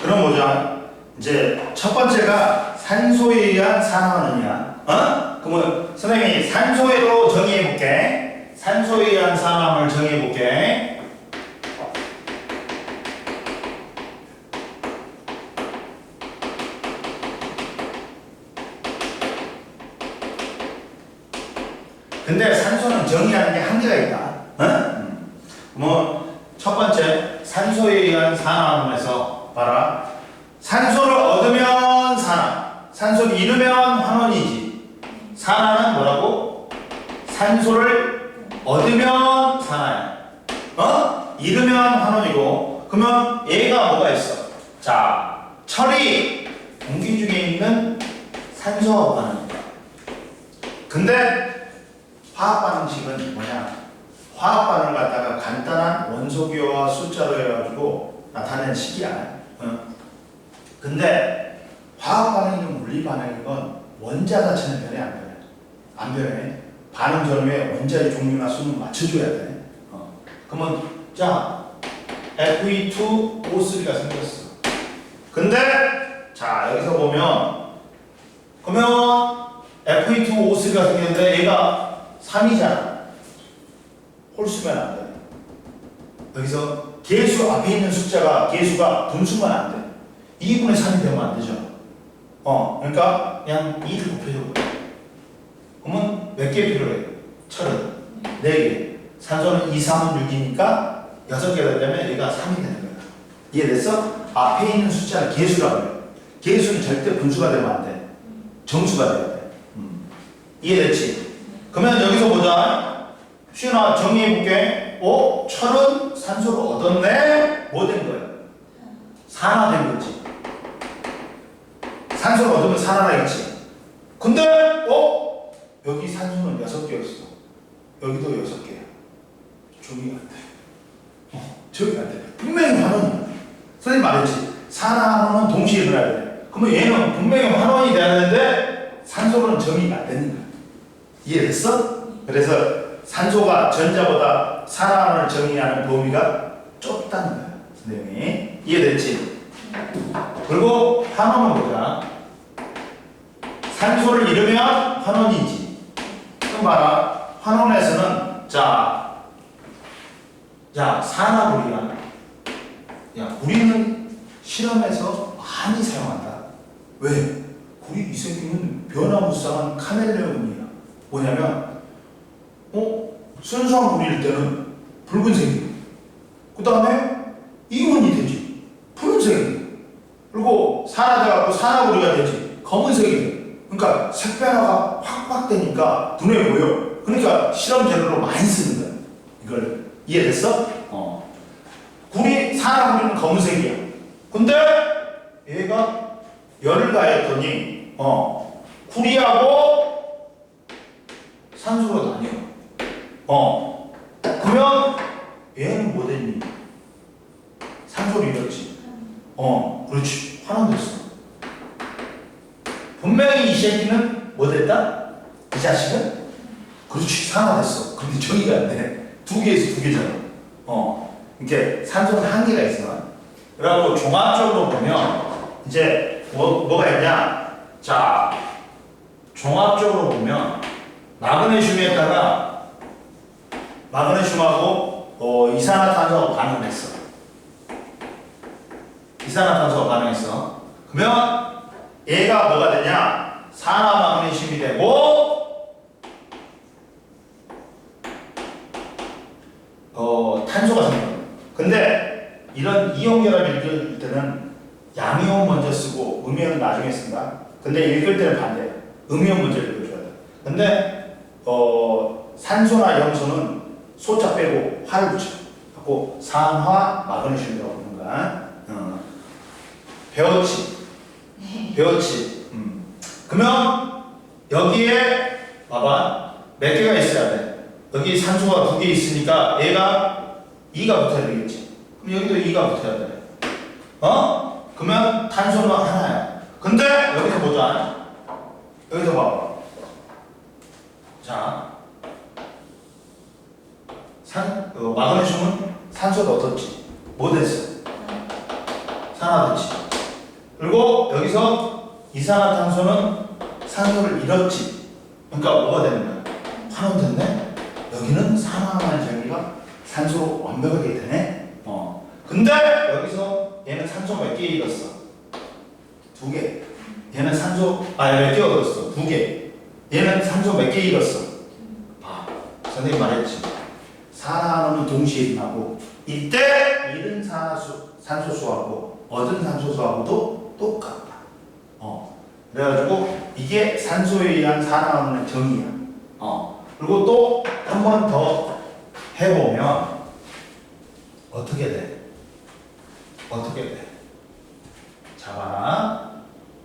그럼 보자. 이제 첫 번째가 산소에 의한 산화하느냐. 그러면 선생님이 산소로 정의해 볼게. 산소에 의한 산화를 정의해 볼게. 근데 산소는 정의하는 게 한계가 있다. 첫 번째 산소에 의한 산화하면서 봐라. 산소를 얻으면 산화, 산소를 잃으면 환원이지. 산화는 뭐라고? 산소를 얻으면 산화야. 잃으면 환원이고. 그러면 얘가 뭐가 있어? 자, 철이 공기 중에 있는 산소 반응이다. 근데 화학 반응식은 뭐냐? 화학 반응을 갖다가 간단한 원소기호와 숫자로 해가지고 나타낸 식이야. 근데 화학 반응이든 물리 반응인 건 원자 자체는 변해 안 변해? 안 변해. 반응 전후에 원자의 종류나 수는 맞춰줘야 돼. 그러면 자 Fe2O3가 생겼어. 근데 자 여기서 보면 그러면 Fe2O3가 생겼는데 얘가 3이잖아. 홀수면 안 돼. 여기서 계수 앞에 있는 숫자가 계수가 분수면 안 돼. 2분의 3이 되면 안 되죠. 그러니까 그냥 2를 곱해줘. 그러면 몇 개 필요해? 철은 4개. 산소는 2, 3은 6이니까 6개가 되려면 얘가 3이 되는 거야. 이해됐어? 앞에 있는 숫자는 계수라고 해. 계수는 절대 분수가 되면 안 돼. 정수가 돼야 돼. 이해됐지? 그러면 여기서 보자. 시은아 정리해볼게. 철은 산소를 얻었네? 뭐 된 거야? 산화된 거지. 산소를 얻으면 산화라겠지. 근데 여기 산소는 6개였어. 여기도 6개야. 저기 안 돼. 저기 안 돼. 분명히 환원이야. 선생님 말했지. 산화환원은 동시에 일어나야 돼. 그러면 얘는 분명히 환원이 돼야 되는데 산소는 정의가 안 되는 거야. 이해됐어? 그래서 산소가 전자보다 산화환원을 정의하는 범위가 좁다는 거야. 선생님이. 이해됐지? 그리고 환원은 뭐야? 산소를 잃으면 환원이지. 그럼 봐라. 환원에서는 산화구리야. 구리는 실험에서 많이 사용한다. 왜? 구리 이 새끼는 변화무쌍한 카멜레온이야. 뭐냐면 순수한 구리일 때는 붉은색이야. 그 다음에 이온이 되지. 푸른색이야. 그리고 산화돼갖고 산화구리가 되지. 검은색이 돼. 그러니까 색 변화가 확 되니까 눈에 보여. 그러니까 실험 재료로 많이 쓰는 거야. 이걸 이해됐어? 구리, 산화구리는 검은색이야. 근데 얘가 열을 가했더니 구리하고 산소로 나뉘어. 그러면 얘는 뭐 됐니? 산소를 잃었지. 그렇지. 환원됐어. 분명히 이 새끼는 뭐 됐다? 이 자식은? 그렇지. 산화됐어. 근데 저기가 안 돼. 두 개에서 두 개잖아. 이게 산소는 한계가 있어. 그래갖고 종합적으로 보면 이제 뭐가 있냐? 자, 종합적으로 보면 마그네슘에다가 마그네슘하고 이산화탄소하고 반응했어. 이산화탄소가 반응했어. 그러면 얘가 뭐가 되냐? 산화마그네슘이 되고 탄소가 생겨. 근데 이런 이온 결합 읽을 때는 양이온 먼저 쓰고 음이온은 나중에 쓴다. 근데 읽을 때는 반대야. 음이온 먼저 읽어줘야 돼. 근데 산소나 염소는 소자 빼고 화를 붙여. 갖고 산화 마그네슘이라고 부르는 거야. 배웠지? 배웠지? 그러면 여기에 봐봐. 몇 개가 있어야 돼? 여기 산소가 두 개 있으니까 얘가 2가 붙어야 되겠지. 그럼 여기도 2가 붙어야 돼. 그러면 탄소는 하나야. 근데 여기서 보자. 여기서 봐봐. 자, 마그네슘은 산소를 얻었지. 뭐 됐어? 산화됐지. 그리고 여기서 이산화탄소는 산소를 잃었지. 그러니까 뭐가 되는 거야? 환원됐네? 여기는 산화하는 전기가 산소로 완벽하게 되네? 근데 여기서 얘는 산소 몇 개 잃었어? 2개. 얘는 산소, 몇 개 얻었어? 2개. 얘는 산소 몇 개 잃었어? 선생님 말했지. 산화는 동시에 일어나고 이때 잃은 산소수하고 얻은 산소수하고도 똑같다. 그래가지고 이게 산소에 의한 산화하는 정의야. 그리고 또 한 번 더 해보면 어떻게 돼? 어떻게 돼? 자, 봐라.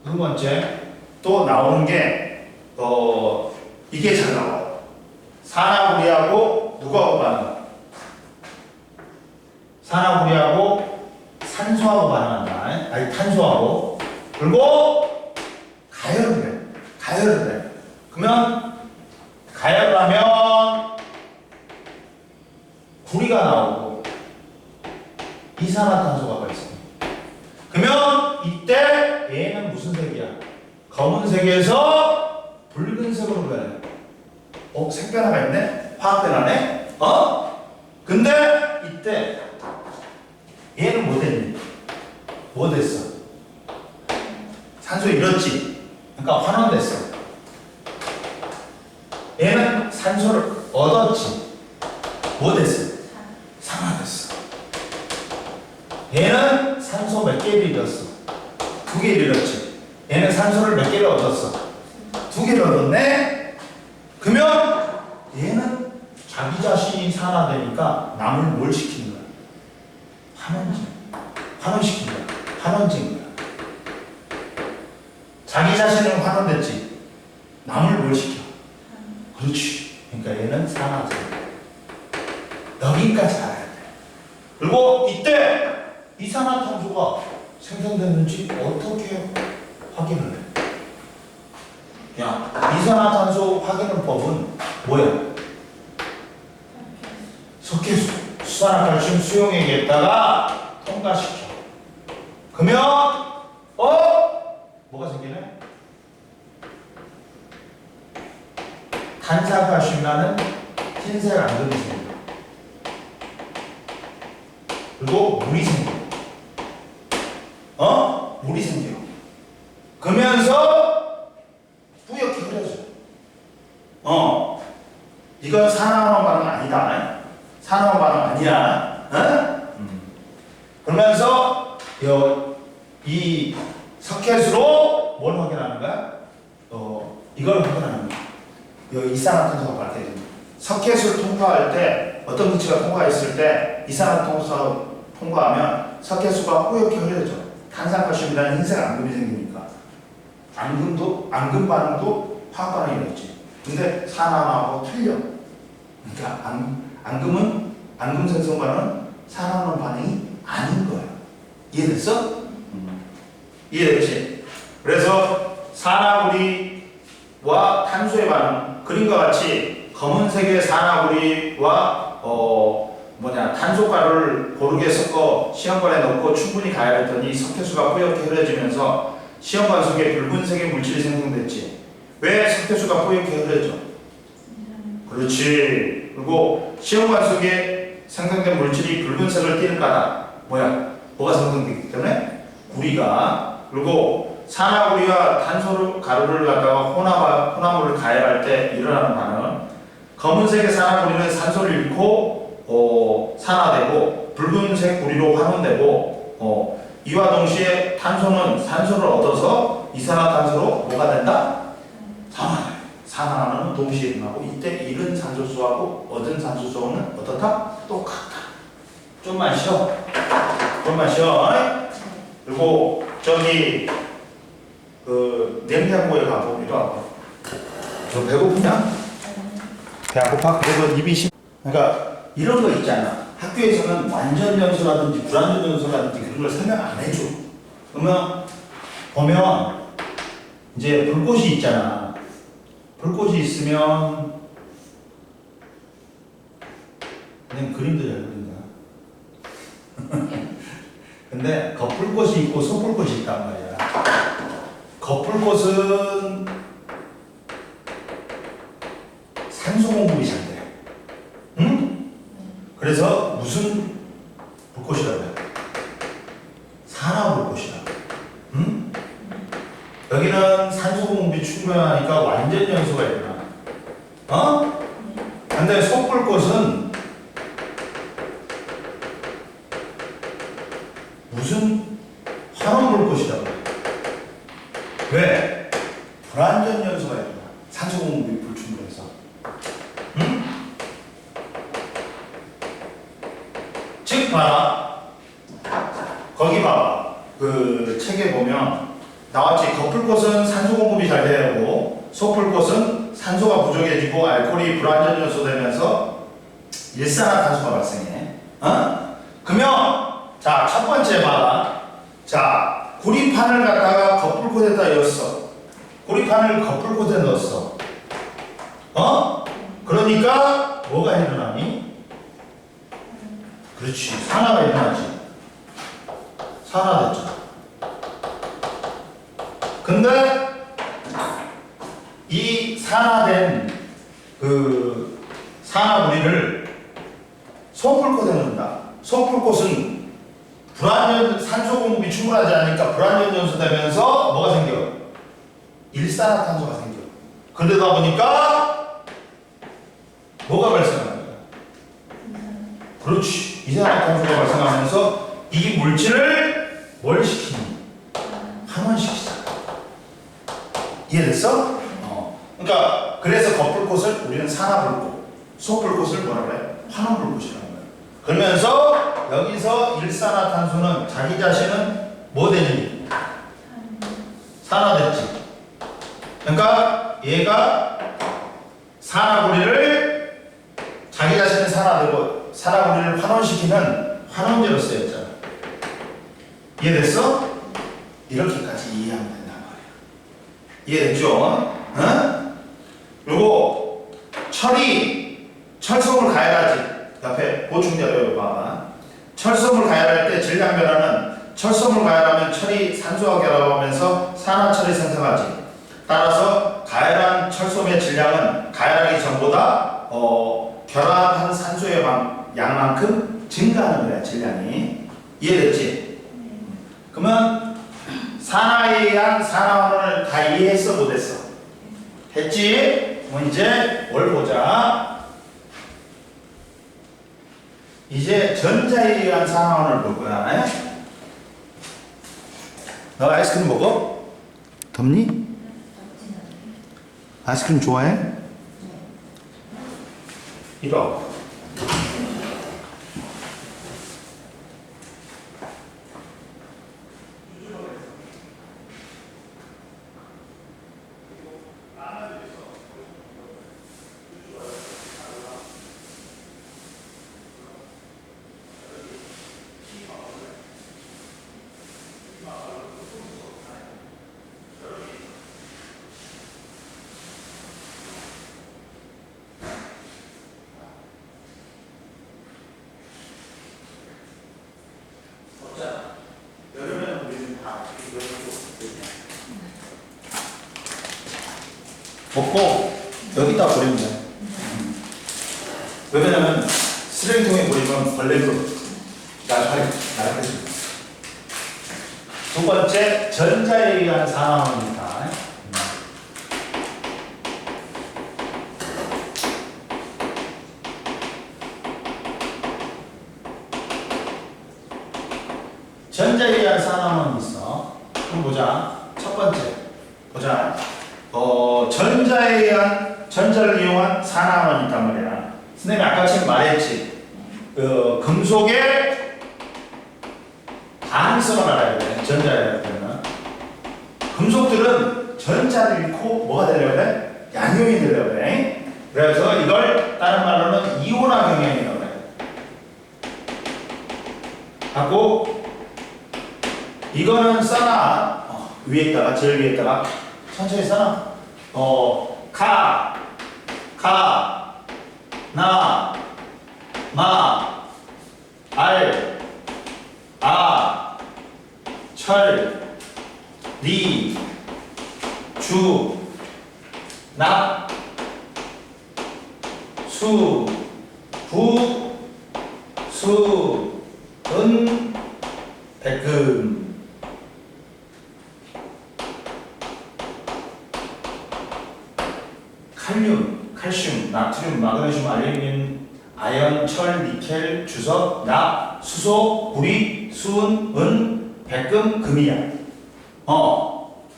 두 번째 또 나오는 게 이게 잘 나와요. 산화구리하고 누구하고 반응? 산화구리하고 산소하고 반응한다. 아니 탄소하고. 그리고 가열을 해. 가열을 해. 그러면 가열을 하면 구리가 나오고 이산화탄소가 있어. 그러면 이때 얘는 무슨 색이야? 검은색에서 붉은색으로 변해. 색 변화가 있네? 화학 변화네? 근데 이때 얘는 뭐 됐니? 뭐 됐어? 산소 잃었지? 그러니까 환원됐어. 얘는 산소를 얻었지? 뭐 됐어? 산화됐어. 얘는 산소 몇 개를 잃었어? 2개를 잃었지? 얘는 산소를 몇 개를 얻었어? 2개를 얻었네? 그러면 얘는 자기 자신이 산화되니까 남을 뭘 시키는 거야? 환원증. 환원시킨 거야. 환원증인 거야. 자기 자신은 환원됐지? 남을 뭘 시켜? 그렇지. 그러니까 얘는 산화제. 여기까지 알아야 돼. 그리고 이때 이산화탄소가 생성됐는지 어떻게 확인을 해? 야, 이산화탄소 확인의 법은 뭐야? 석회수, 수산화칼슘 수용액에다가 통과시켜. 그러면 뭐가 생기네? 탄산칼슘이라는 흰색 앙금이 생겨. 그리고 물이 생겨. 물이 생겨. 그러면서 뿌옇게 흐려져. 이건 산화환원 반응 아니다. 산화환원 반응 아니야. 그러면서 이 석회 일산화탄소가 밝혀집니다. 석회수를 통과할 때 어떤 물질가 통과했을 때 이산화탄소가 통과하면 석회수가 뿌옇게 흐려져. 탄산칼슘이라는 흰색 앙금이 생기니까. 앙금 반응도 화학 반응이 이랬지. 근데 산화하고 틀려. 그러니까 앙금 생성 반응은 산화하는 반응이 아닌 거야. 이해됐어? 이해됐지? 그래서 산화구리와 탄소의 반응, 그림과 같이 검은색의 산화구리와 탄소가루를 고르게 섞어 시험관에 넣고 충분히 가열했더니 석회수가 뿌옇게 흐려지면서 시험관 속에 붉은색의 물질이 생성됐지. 왜 석회수가 뿌옇게 흐려져? 그렇지. 그리고 시험관 속에 생성된 물질이 붉은색을 띠는 까닭 뭐가 생성되기 때문에? 구리가. 그리고 산화구리와 탄소 가루를 갖다가 혼합물을 가열할 때 일어나는 반응은 검은색의 산화구리는 산소를 잃고 산화되고 붉은색 구리로 환원되고 이와 동시에 탄소는 산소를 얻어서 이산화탄소로 뭐가 된다? 산화는 동시에 일어나고 이때 잃은 산소수하고 얻은 산소수는 어떻다? 똑같다. 좀만 쉬어. 그리고 저기 냉장고에 가고 이리 와봐. 너 배고프냐? 배 안 고파? 그래서 입이 그러니까 이런 거 있잖아. 학교에서는 완전 연소라든지 불완전 연소라든지 그런 걸 설명 안 해줘. 그러면 보면 이제 불꽃이 있잖아. 불꽃이 있으면 그냥 그림도 잘 그린다. 근데 겉불꽃이 있고 속불꽃이 있단 말이야. 겉불꽃은 산소 공급이 잘 돼. 응? 그래서 무슨 불꽃이라고 해? 산화불꽃이라고. 응? 여기는 산소 공급이 충분하니까 완전 연소가 일어나. 근데 속불꽃은 무슨 환원불꽃이라고 해. 왜? 불완전 연소가 일어나. 산소 공급이 불충분해서. 응? 즉 봐라. 거기 봐봐. 그 책에 보면 나왔지. 겉불꽃은 산소 공급이 잘 되고 속불꽃은 산소가 부족해지고 알코올이 불완전 연소되면서 일산화탄소가 발생해. 그러면 자, 첫 번째 봐라. 자, 구리판을 갖다가 겉불꽃에다 넣었어. 구리판을 겉불꽃에 넣었어. 그러니까 뭐가 일어나니? 그렇지. 산화가 일어나지. 산화됐죠. 근데 이 산화된 그 산화구리를 속불꽃에 넣는다. 속불꽃은 산소 공급이 충분하지 않으니까 불완전 연소되면서 뭐가 생겨? 일산화탄소가 생겨. 그러다 보니까 뭐가 발생하는 거야? 그렇지. 이산화탄소가 발생하면서 이 물질을 뭘 시키니? 환원시키자. 이해됐어? 그러니까 그래서 겉불꽃을 우리는 산화불꽃, 속불꽃을 뭐라 그래? 환원불꽃이라는 거야. 그러면서 여기서 일산화탄소는 자기 자신은 뭐 되니? 산화됐지. 그러니까 얘가 산화구리를 자기 자신은 산화되고 산화구리를 환원시키는 환원제로 쓰였잖아. 이해됐어? 이렇게까지 이해하면 된단 말이야. 이해됐죠? 응? 그리고 철성을 가열하지. 옆에 보충자료 봐. 철섬을 가열할 때 질량 변화는 철섬을 가열하면 철이 산소와 결합하면서 산화철이 생성하지. 따라서 가열한 철섬의 질량은 가열하기 전보다 결합한 산소의 양만큼 증가하는 거야. 질량이. 이해됐지? 그러면 산화에 의한 산화원을 다 이해했어? 못했어? 했지? 그럼 이제 뭘 보자. 이제 전자에 의한 산화원을 볼 거야. 너 아이스크림 먹어? 덥니? 아이스크림 좋아해? 1억. 먹고 여기다 버리면 돼. 왜냐면 쓰레기통에 버리면 벌레로 나가겠지. 두 번째, 전자에 의한 산화입니다. 전자에 의한 산화는 있어. 그럼 보자. 첫 번째 보자. 전자에 의한 전자를 이용한 산화원이 있단 말이야. 선생님이 아까 지금 말했지. 금속의 반응성을 알아야 돼. 전자에 되면 금속들은 전자를 잃고 뭐가 되려고 해? 양이온이 되려고 해. 그래서 이걸 다른 말로는 이온화 경향이라고 해. 하고 이거는 써놔. 위에다가 제일 위에다가 천천히 써놔. 나, 마, 알, 아, 철, 리, 주, 납, 수, 부, 수, 은, 백금. 칼륨, 칼슘, 나트륨, 마그네슘, 알루미늄, 아연, 철, 니켈, 주석, 납, 수소, 구리, 수은, 은, 백금, 금이야.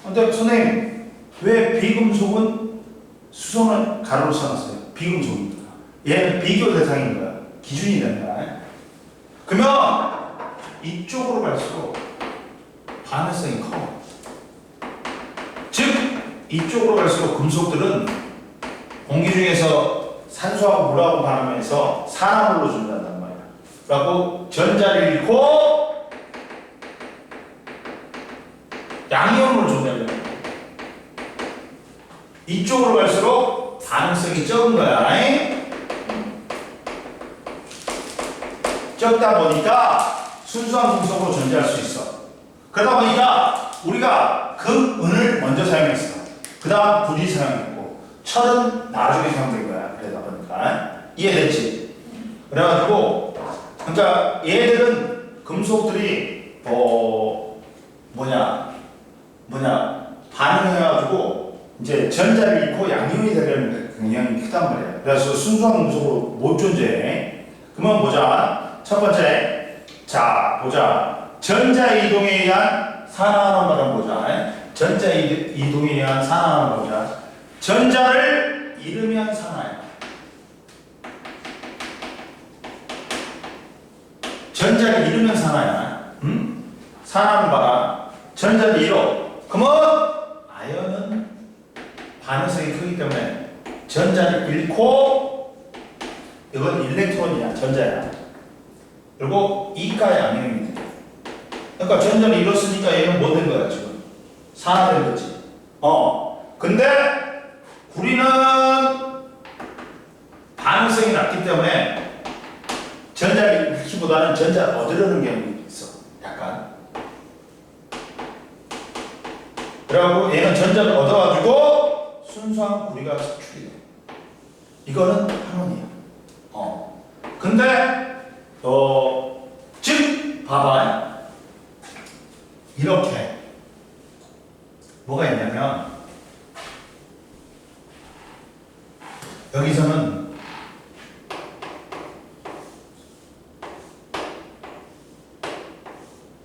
근데 선생님 왜 비금속은 수소는 가로로 써놨어요? 비금속이니까. 얘는 비교 대상인 거야. 기준이 되는 거야. 그러면 이쪽으로 갈수록 반응성이 커. 즉 이쪽으로 갈수록 금속들은 공기 중에서 산소하고 물하고 반응해서 산화물로 준다는 말이야. 그래갖고 전자를 잃고 양이온을 준다는 거야. 이쪽으로 갈수록 반응성이 적은 거야. 적다 보니까 순수한 금속으로 존재할 수 있어. 그러다 보니까 우리가 금은을 먼저 사용했어. 그 다음 불이 사용했고 철은 나중에 사용된 거야. 그러다 보니까 이해됐지? 그래가지고 그러니까 얘들은 금속들이 반응해가지고 이제 전자를 잃고 양이온이 되려는 경향이 크단 말이야. 그래서 순수한 금속으로 못 존재해. 그러면 보자. 첫 번째, 자 보자. 전자 이동에 의한 산화하는 바람 보자. 전자 이동에 의한 산화하는 보자. 전자를 잃으면 산화야. 전자를 잃으면 산화야. 산화는 봐라. 전자를 잃어. 그러면 아연은 반응성이 크기 때문에 전자를 잃고 이건 일렉트론이야. 전자야. 그리고 이가의 양이온이 돼. 그러니까 전자를 잃었으니까 얘는 뭐 된 거야 지금? 산화된 거지. 근데 구리는 반응성이 낮기 때문에 전자를 잃기보다는 전자를 얻으려는 경향이 있어. 약간. 그래갖고 얘는 전자를 얻어가지고 순수한 구리가 섭출이 돼. 이거는 한원이야. 근데 즉 봐봐. 이렇게 뭐가 있냐면 여기서는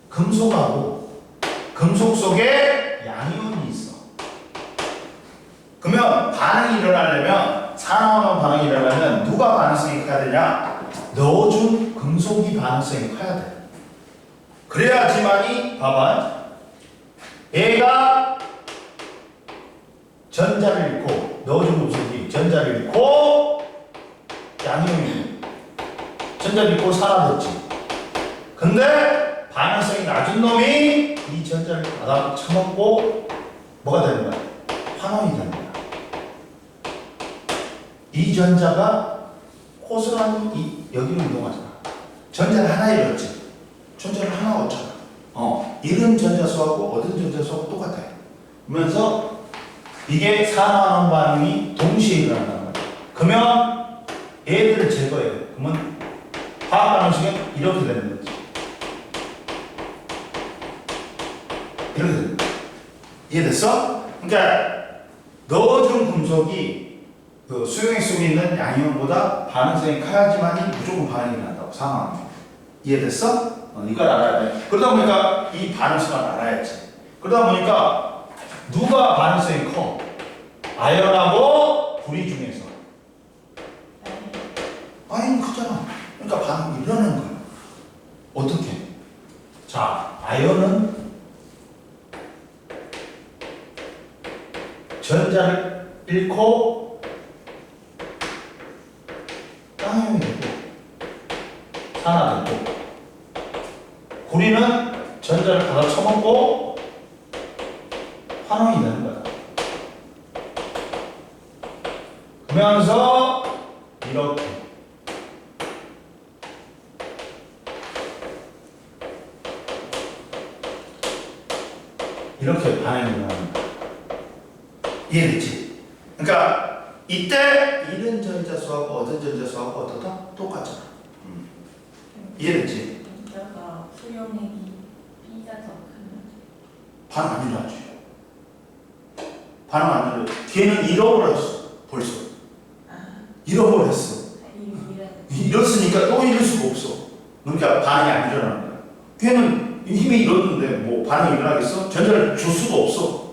금속하고 금속 속에 양이온이 있어. 그러면 반응이 일어나려면 산화환원 반응이 일어나면 누가 반응성이 커야 되냐? 넣어준 금속이 반응성이 커야 돼. 그래야지만이 봐봐. 얘가 전자를 잃고 넣어준 금속이 전자를 잃고 양이온이 전자를 잃고 사라졌지. 근데 반응성이 낮은 놈이 이 전자를 받아 처먹고 뭐가 되는 거야? 환원이 되는 거야. 이 전자가 고스란히 여기로 이동하잖아. 전자를 하나 잃었지. 전자를 하나 얻잖아. 잃은 전자수하고 얻은 전자수하고 똑같아. 그러면서 이게 산화환원 반응이 동시에 일어난다는 거야. 그러면 얘들을 제거해요. 그러면 화학 반응식은 이렇게 되는 거지. 이렇게 되는 거야. 이해됐어? 그러니까 넣어준 금속이 그 수용액 속에 있는 양이온보다 반응성이 커야지만이 무조건 반응이 난다고 상황. 이해됐어? 이걸 알아야 돼. 그러다 보니까 이 반응성을 알아야지. 그러다 보니까 누가 반응성이 커? 아연하고 구리 중에서. 아연이 크잖아. 그러니까 반응이 일어나는 거야. 어떻게? 자, 아연은 전자를 잃고 쌍이온이 되고 산화되고, 구리는 전자를 받아 처먹고 환원이 되는 거야. 그러면서 이렇게 반응이 일어나는 거야. 이해됐지? 그러니까 이때 잃은 전자수하고 얻은 전자수하고 어떻다? 똑같잖아. 이해됐지? 전자가 수용액이 B가 더 크면 반응 안 일어나지. 반응 안 일어나. 걔는 잃어버렸어. 벌써. 잃어버렸어. 잃었으니까 또 잃을 수가 없어. 그러니까 반응이 안 일어나는 거야. 걔는 힘이 잃었는데 뭐 반응이 일어나겠어? 전자를 줄 수도 없어.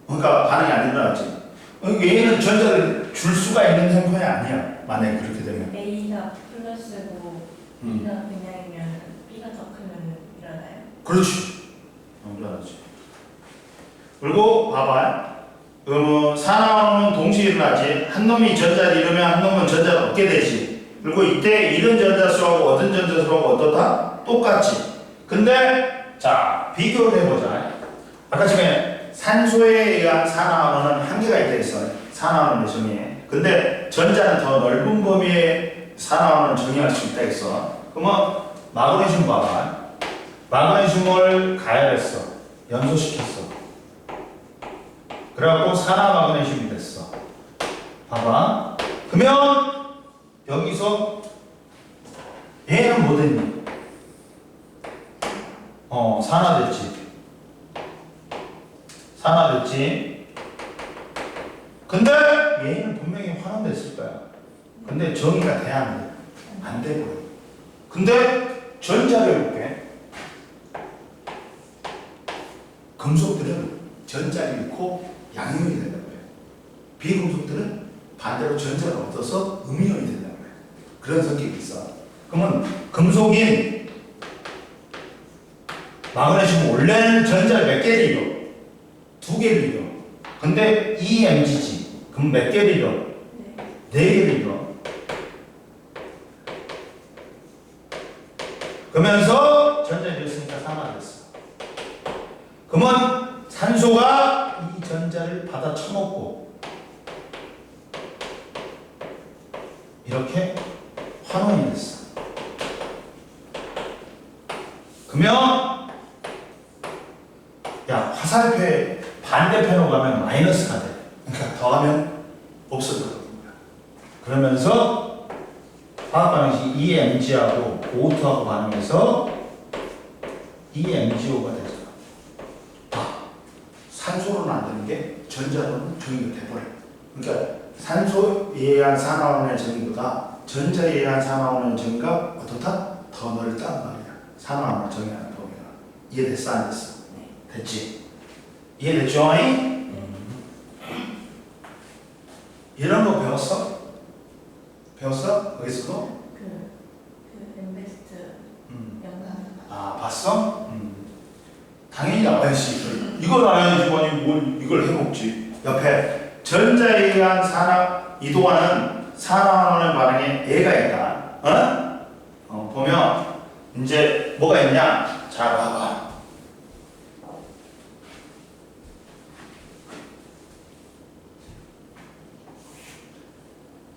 그러니까 반응이 안 일어나지. 얘는 전자를 줄 수가 있는 형편이 아니야. 만약에 그렇게 되면. A가 플러스고 B가 그냥이면 B가 더 크면 일어나요? 그렇지. 일어나지. 그리고 봐봐. 산화환원은 동시에 일어나지. 한 놈이 전자를 잃으면 한 놈은 전자를 얻게 되지. 그리고 이때 잃은 전자수하고 얻은 전자수하고 어떻다? 똑같지. 근데 자, 비교를 해보자. 아까 전에 산소에 의한 산화환원은 한계가 있다 했어. 산화환원의 정의에. 근데 전자는 더 넓은 범위의 산화환원을 정의할 수 있다 했어. 그러면 마그네슘 봐봐. 마그네슘을 가열했어. 연소시켰어. 그래갖고 산화마그네슘이 됐어. 봐봐. 그러면 여기서 얘는 뭐 됐니? 산화됐지. 산화됐지. 근데 얘는 분명히 환원됐을 거야. 근데 정의가 돼야 안 돼. 안 되고. 근데 전자를 볼게. 금속들은 전자를 잃고 양이온이 된다는 거예요. 비금속들은 반대로 전자를 얻어서 음이온이 된다는 거예요. 그런 성격이 있어. 그러면 금속인 마그네슘은 원래는 전자를 몇 개를 잃어? 2개를 잃어. 근데 EMG지. 그럼 몇 개를 잃어? 4개를 잃어. 그러면서 전자를 잃었으니까 산화됐어. 그러면 산소가 이 전자를 받아 처먹고 이렇게 환원이 됐어. 그러면 야, 화살표의 반대편으로 가면 마이너스가 돼. 그러니까 더하면 없어져 버리는 거야. 그러면서 화학 반응식이 EMG하고 O2하고 반응해서 EMGO가 되죠. 산소로는 안 되는 게 전자로는 정의가 돼버려. 그러니까 산소에 의한 산화원의 정의보다 전자에 의한 산화원의 정의가 어떻다? 더 넓다는 말이야. 산화원을 정의하는 범위가. 이해됐어? 안 됐어? 됐지? 이해됐죠? 이런 거 배웠어? 거기서도? 그 엠베스트 영상. 아, 봤어? 당연히 나와야지. 이걸 알아야지, 뭘 이걸 해먹지. 옆에 전자에 의한 이동하는 산화환원의 반응에 애가 있다. 보면 이제 뭐가 있냐? 자, 봐봐.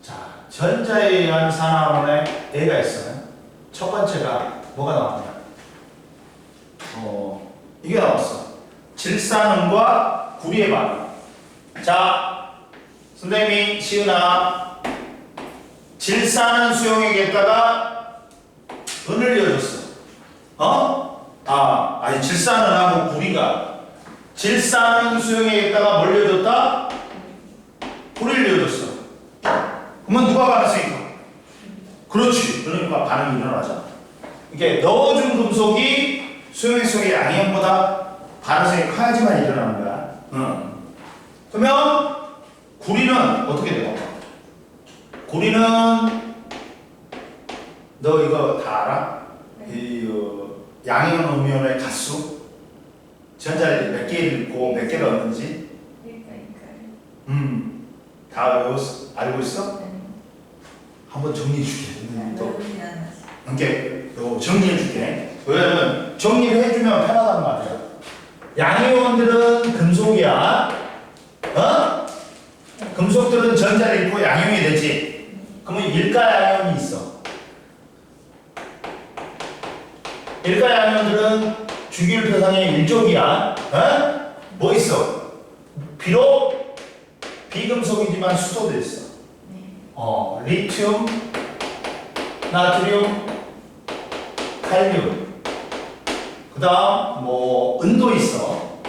자, 전자에 의한 산화환원에 애가 있어요. 첫 번째가 뭐가 나왔냐? 이게 나왔어. 질산음과 구리의 반응. 자, 선생님이 시은아, 질산은 수용액에다가 은을 이어줬어. 아니 질산은하고 구리가 질산은 수용액에다가 뭘 이어줬다? 구리를 이어줬어. 그러면 누가 반응했으니까? 그렇지. 그러니까 반응이 일어나잖아. 이게 넣어준 금속이 수용액 속의 양이온보다 반응성이 커야지만 일어나는 거야. 그러면 구리는 어떻게 돼요? 구리는 너 이거 다 알아? 이 양이온 음이온의 가수 전자를 몇 개를 있고 몇 개를 얻는지 다 외웠어? 알고 있어? 한번 정리해 줄게. 이렇게 정리해 줄게. 왜냐면 정리를 해주면 편하단 말이야. 양이온들은 금속이야. 금속들은 전자를 잃고 양이온이 되지. 그러면 일가 양이온이 있어. 일가 양이온들은 주기율표상의 일족이야. 뭐 있어? 비록 비금속이지만 수소도 있어. 리튬, 나트륨, 칼륨. 그 다음 뭐 은도 있어.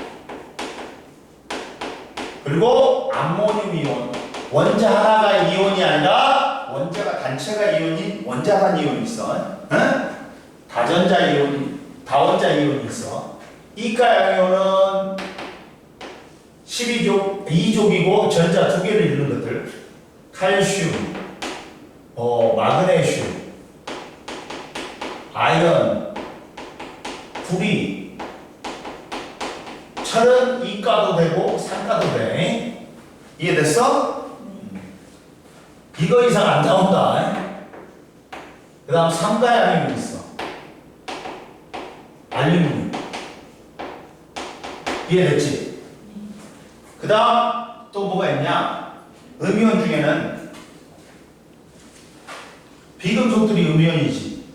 그리고 암모늄 이온. 원자 하나가 이온이 아니라 원자가 단체가 이온인 원자간 이온이 있어. 다전자 이온이 다원자 이온이 있어. 이가 양이온은 2족이고 전자 2개를 이루는 것들. 칼슘, 마그네슘, 아연, 구리, 철은 이가도 되고 산가도 돼. 이해됐어? 이거 이상 안 나온다. 그 다음 삼가양이 있어. 알루미늄. 이해됐지? 그 다음 또 뭐가 있냐? 음이온 중에는 비금속들이 음이온이지.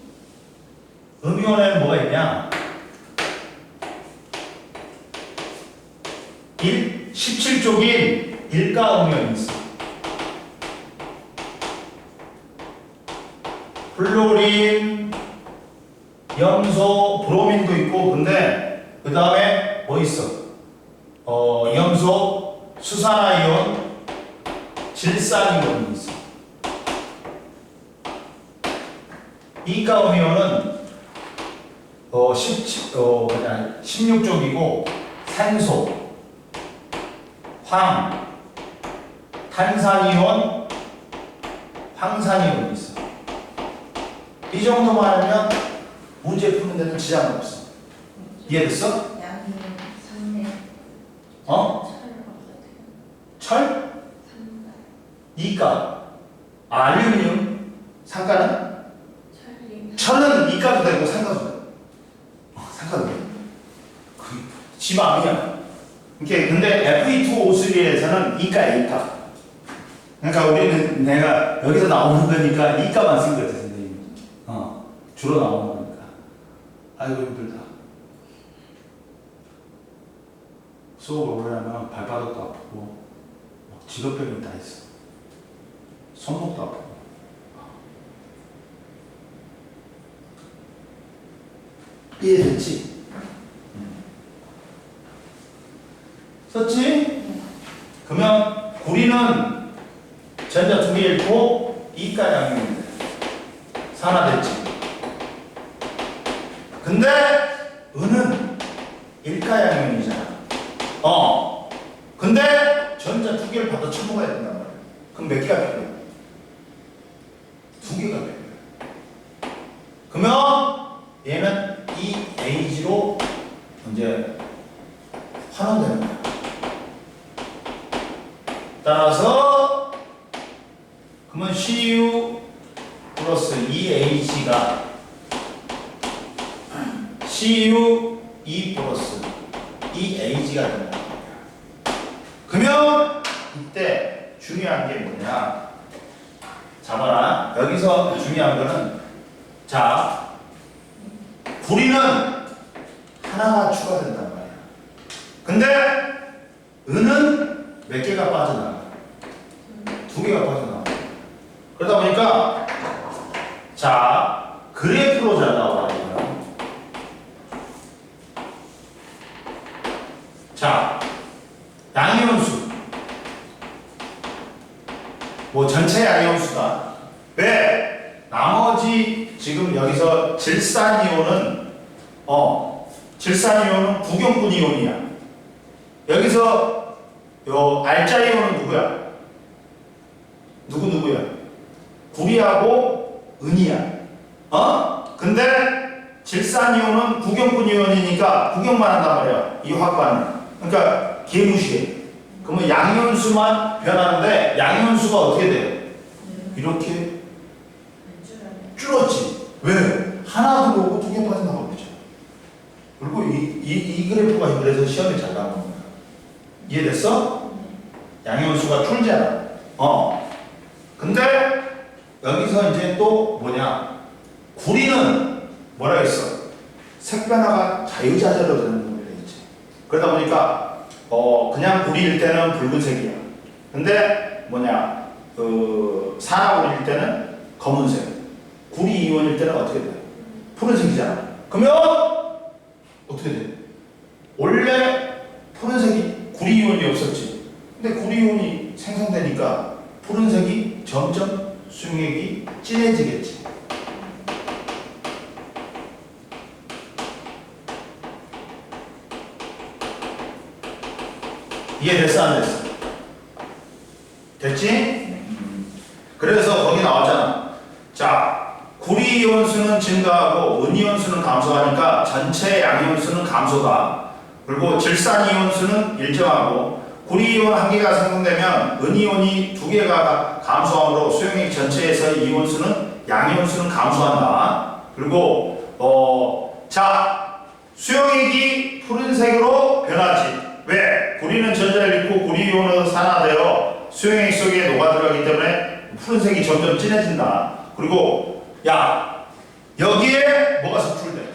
음이온에는 뭐가 있냐? 17족인 일가 음이온이 있어. 플로린, 염소, 브로민도 있고. 근데 그 다음에 뭐 있어? 염소, 수산화이온, 질산이온이 있어. 이가 음이온은 16족이고 산소, 황, 탄산이온, 황산이온이 있어. 이 정도만 하면 문제 푸는 데는 지장은 없어. 이해됐어? 양이 3대. 철? 이가. 알루미늄? 산가는? 철은 이가도 되고 산가도 돼. 산가도 돼. 지 마음이야. 근데 Fe2O3에서는 이가야, 이가. 그러니까 우리는 내가 여기서 나오는 거니까 이가만 쓴 거지, 선생님. 주로 나오는 거니까. 아이고, 힘들다. 수업을 오래 하면 발바닥도 아프고, 직업병이 다 있어. 손목도 아프고. 이해됐지? 썼지? 그러면 구리는 전자 2개 잃고 이가 양이온인데 산화됐지. 근데 은은 일가 양이온이잖아. 근데 전자 2개를 받아 쳐먹어야 된단 말이야. 그럼 몇 개가 필요해? 2개가 Ag로 이제 환원되는 거야. 따라서 그러면 CU 플러스 EAG가 CU2 플러스 EAG가 된다. 그러면 이때 중요한 게 뭐냐? 잡아라. 여기서 중요한 거는 자, 구리는 하나가 추가된단 말이야. 근데 은은 몇 개가 빠져나가? 2개가 빠져나가. 그러다 보니까 자, 그래프로 잘 나와. 자, 양이온수. 뭐 전체 양이온수다. 왜? 나머지 지금 여기서 질산이온은 질산이온은 구경분 이온이야. 여기서 요 알자이온은 누구야? 누구야? 구리하고 은이야. 근데 질산이온은 구경분 이온이니까 구경만 한단 말이야. 이 화학반은. 그러니까 개무시해. 그러면 양이온수만 변하는데 양이온수가 어떻게 돼요? 이렇게 줄었지. 왜? 하나 들어오고 2개 빠져나가고 있잖아. 그리고 이 그래프가 그래서 시험에 잘 나오는 거야. 이해됐어? 양이온수가 줄잖아. 근데 여기서 이제 또 뭐냐? 구리는 뭐라 했어? 색 변화가 자유자재로 되는 거래 있지. 그러다 보니까 그냥 구리일 때는 붉은색이야. 근데 뭐냐? 산화구리일 때는 검은색. 구리 이온일 때는 어떻게 돼? 푸른색이잖아. 그러면 어떻게 돼? 원래 푸른색이 구리 이온이 없었지. 근데 구리 이온이 생성되니까 푸른색이 점점 수용액이 진해지겠지. 이해됐어 안 됐어? 됐지? 그래서 거기 나왔잖아. 자, 구리이온수는 증가하고 은이온수는 감소하니까 전체 양이온수는 감소다. 그리고 질산이온수는 일정하고 구리이온 1개가 생성되면 은이온이 2개가 감소하므로 수용액 전체에서 이온수는 양이온수는 감소한다. 그리고 자, 수용액이 푸른색으로 변하지. 왜? 구리는 전자를 잃고 구리이온은 산화되어 수용액 속에 녹아들어가기 때문에 푸른색이 점점 진해진다. 그리고 야, 여기에 뭐가 섭출돼?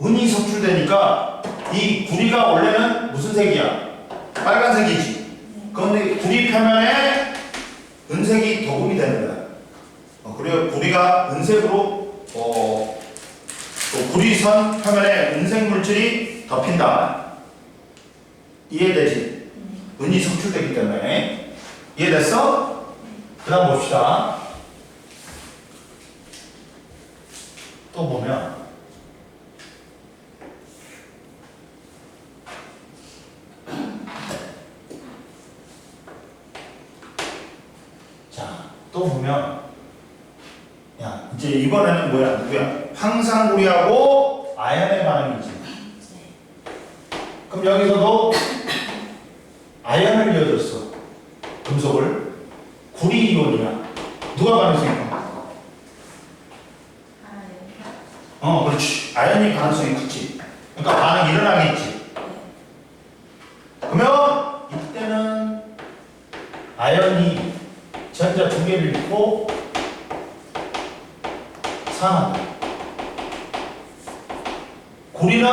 은이 섭출되니까 이 구리가 원래는 무슨 색이야? 빨간색이지. 그런데 구리 표면에 은색이 도금이 되는 거야. 그리고 구리가 은색으로 또 구리선 표면에 은색 물질이 덮인다. 이해되지? 은이 섭출되기 때문에. 이해됐어? 그 다음 봅시다. 또 보면 또 보면 야, 이제 이번에는 뭐야? 누구야? 황산구리하고 아연의 반응이지. 그럼 여기서도 아연을 이어줬어. 금속을. 구리 이온이야. 누가 가능성이 커? 그렇지. 아연이 가능성이 크지. 그러니까 반응이 일어나겠지. 그러면 이때는 아연이 전자 2개를 잃고 산화돼. 구리는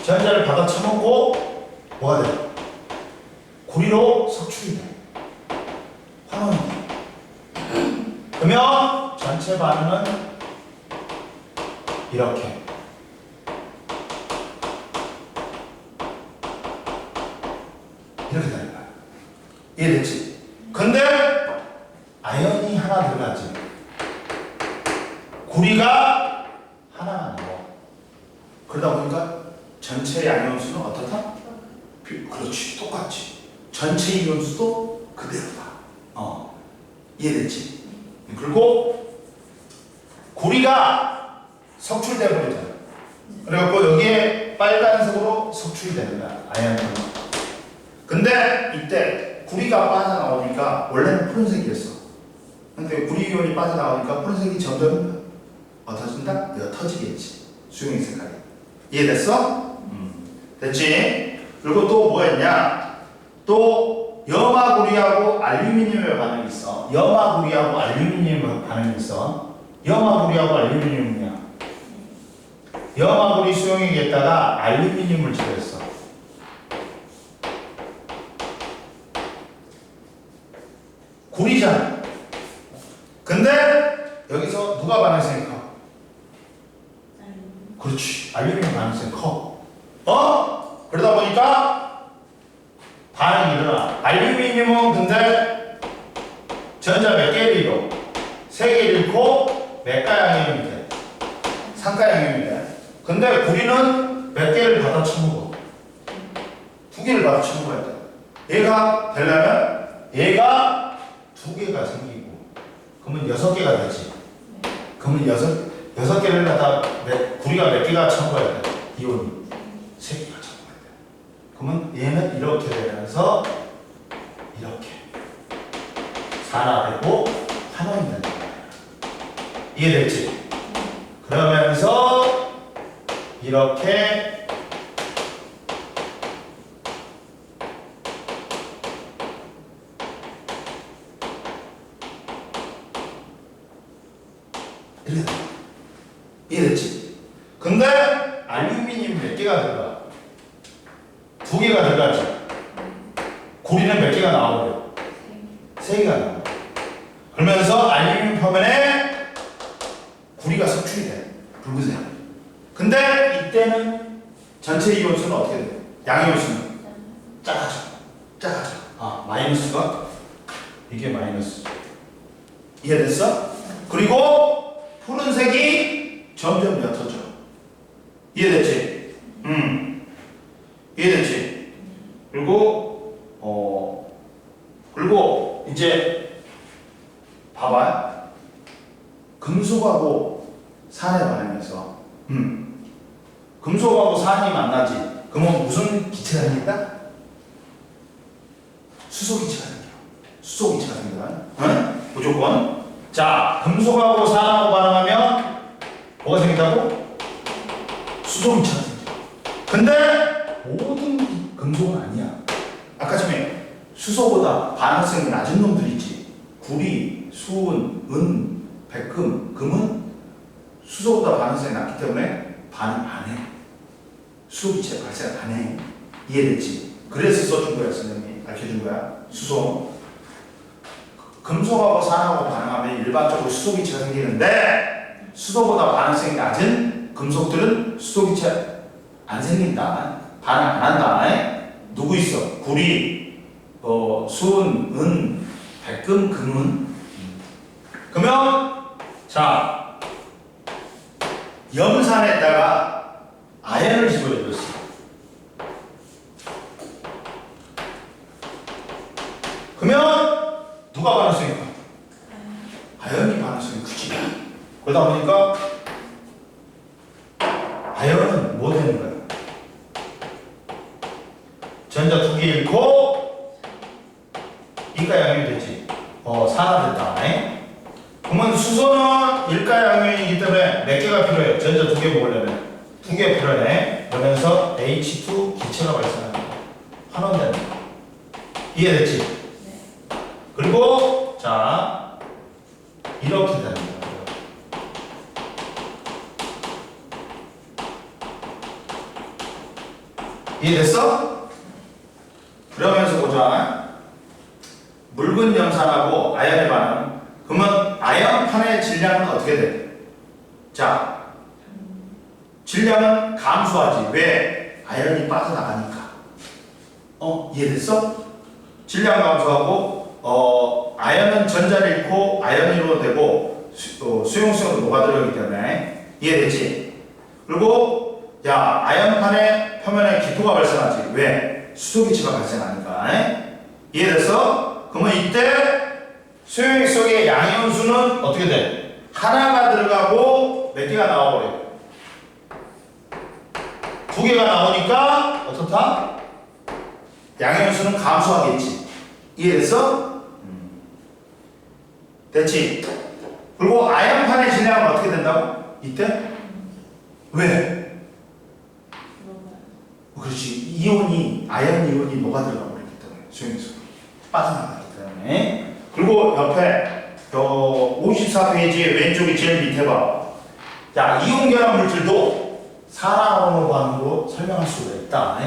전자를 받아 처먹고 뭐가 돼? 구리로 섭출이 돼. 환원이 돼. 그러면 전체 반응은 이렇게. 이렇게 되는 거야. 이해됐지? 근데 아연이 하나 들어가지. 구리가 하나가 나와. 그러다 보니까 전체 양이온수는 어떻다? 그렇지. 똑같지. 전체 이온수도 그대로다. 이해됐지? 그리고 구리가 석출돼 버리잖아. 그래갖고 여기에 빨간색으로 석출이 되는 거야. 아연 표면. 근데 이때 구리가 빠져나오니까 원래는 푸른색이었어. 근데 구리이온이 빠져나오니까 푸른색이 점점 어떠진다? 옅어지겠지. 수용액 색깔이. 이해됐어? 됐지? 그리고 또 뭐가 있냐? 또 염화구리하고 알루미늄의 반응이 있어. 염화구리하고 알루미늄의 반응이 있어. 염화구리하고 알루미늄이야. 염화구리 수용액에다가 알루미늄을 집어했어. 구리잖아. 근데 여기서 누가 반응성이 커? 그렇지. 알루미늄 반응성이 커. 그러다 보니까 반응이 일어나. 알루미늄은 근데 전자 몇 개를 잃어? 3개를 잃고 몇 가양이온이 돼? 3가양이온이 돼. 근데 구리는 몇 개를 받아 처먹어? 2개를 받아 처먹어야 돼. 얘가 되려면 얘가 2개가 생기고 그러면 6개가 되지. 그러면 6개를 갖다 구리가 몇 개가 처먹어야 돼? 이온이 3개가 처먹어야 돼. 그러면 얘는 이렇게 되면서 이렇게 산화되고 환원이 된다. 이해됐지? 그러면서 이렇게 이렇게 이해됐지? 근데 알루미늄 몇 개가 들어가? 2개가 들어가지. 구리는 몇 개가 나오고요? 3개가 나와. 그러면서 알루미늄 표면에 구리가 석출이 돼. 붉은색. 근데 이때는 전체 이온수는 어떻게 돼? 양이온수는 작아져. 작아져. 마이너스가 이게 마이너스. 이해됐어? 그리고 푸른색이 점점 옅어져. 이해됐지? 이해됐지? 그리고 이제 봐봐. 금속하고 산에 반응해서 금속하고 산이 만나지. 그러면 무슨 기체가 생긴다? 수소기체가 생겨. 수소기체가 생겨. 응? 무조건. 자, 금속하고 산하고 반응하면 뭐가 생긴다고? 수소기체가 생겨. 근데 모든 금속은 아니야. 아까 전에 수소보다 반응성이 낮은 놈들이 있지. 구리, 수은, 은, 백금, 금은 수소보다 반응성이 낮기 때문에 반응 안 해. 수소기체 발생 안 해. 이해됐지? 그래서 써준 거야, 선생님이. 알려준 거야. 수소. 금속하고 산하고 반응하면 일반적으로 수소기체가 생기는데 수소보다 반응성이 낮은 금속들은 수소기체 안 생긴다. 반응 안 한다. 누구 있어? 구리, 수은, 은, 백금, 금은. 그러면 자, 염산에다가 아연을 집어줬어. 그러면 누가 반응성이 커? 아연이 반응성이 크지. 그러다 보니까 아연은 뭐 되는 거야? 전자 2개 잃고 이가양이온이 되지. 산화됐다. 그러면 수소는 일가양이온이기 때문에 몇 개가 필요해? 전자 2개 먹으려면 2개 필요해. 그러면서 H2 기체가 발생한다. 환원된다. 이해됐지? 네. 그리고 자 이렇게 됩니다. 이해됐어? 그러면서 보자. 묽은 염산하고 아연의 반응. 그러면 아연판의 질량은 어떻게 돼? 자, 질량은 감소하지. 왜? 아연이 빠져나가니까. 이해됐어? 질량 감소하고 아연은 전자를 잃고 아연으로 되고 수용성으로 녹아들어오기 때문에. 이해됐지? 그리고 아연판의 표면에 기토가 발생하지. 왜? 수소기체가 발생하니까. 이해됐어? 그러면 이때 수용액 속의 양이온수는 어떻게 돼? 하나가 들어가고 몇 개가 나와버려? 개가 나오니까 어떻다? 양의 수는 감소하겠지. 이해됐어? 됐지? 그리고 아연판의 질량은 어떻게 된다고? 이때? 왜? 그렇지. 이온이, 아연 이온이 뭐가 들어가 버리기 때문에. 수용해서. 빠져나가기 때문에. 그리고 옆에 54페이지 왼쪽이 제일 밑에 봐. 자, 이온 결합 물질도 산화원소 반응으로 설명할 수가 있다.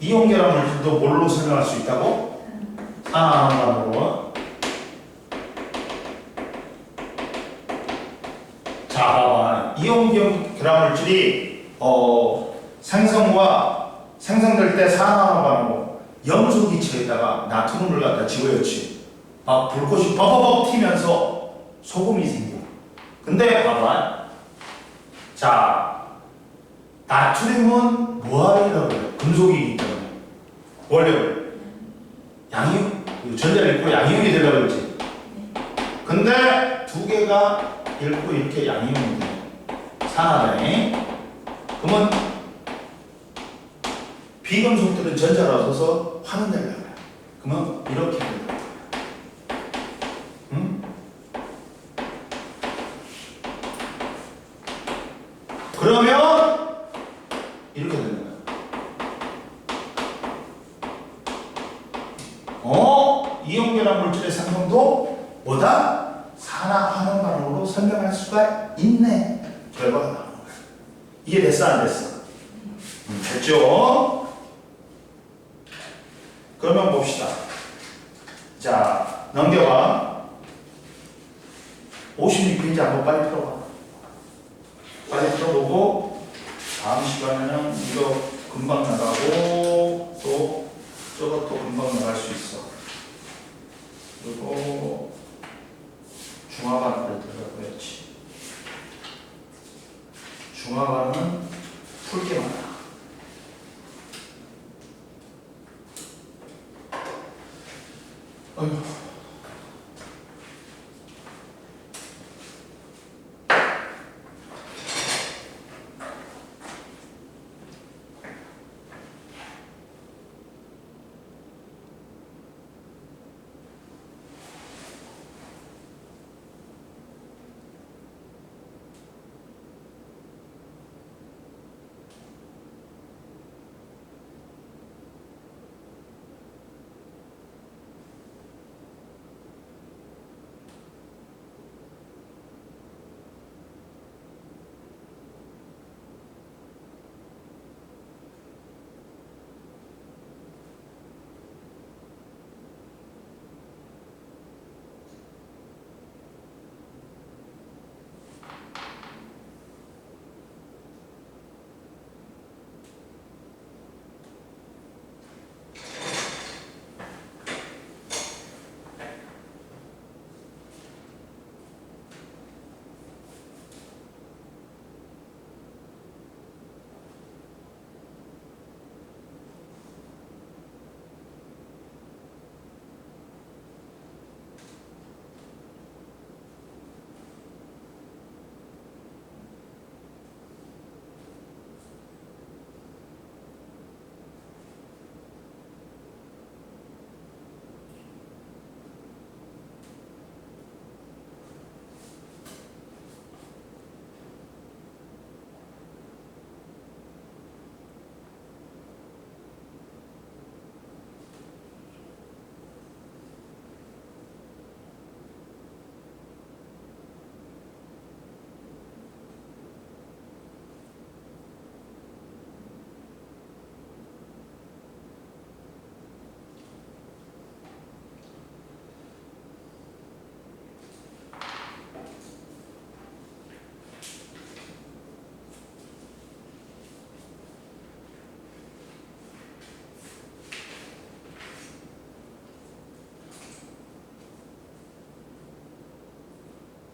이온 결합 물질도 뭘로 설명할 수 있다고? 산화원소 반응으로. 자, 봐봐. 이온 결합 물질이 생성될 때 산화원소 반응으로 염소 기체에다가 나트륨을 갖다 집어넣지. 불꽃이 버버벅 튀면서 소금이 생겨. 근데 봐봐. 자, 나트륨은 뭐하리라고 해요? 금속이기 때문에. 원래 양이온, 전자를 잃고 양이온이 되려고 그랬지. 근데 두 개가 잃고 이렇게 양이온이 돼. 산화네. 그러면 비금속들은 전자를 얻어서 화는 되려고 해요. 그러면 이렇게 된다. 응? 그러면 이렇게 되는 거야. 이온 결합 물질의 생성도 뭐다? 산화환원 반응으로 설명할 수가 있네. 결과가 나오는 거야. 이해됐어 안 됐어? 됐죠? 그러면 봅시다. 자, 넘겨봐. 56페이지 한번 빨리 풀어봐. 빨리 풀어보고 다음 시간에는 이거 금방 나가고 또 저것도 금방 나갈 수 있어. 그리고 중화반응을 들어가야지. 중화반응은 풀 게 많아. 어휴.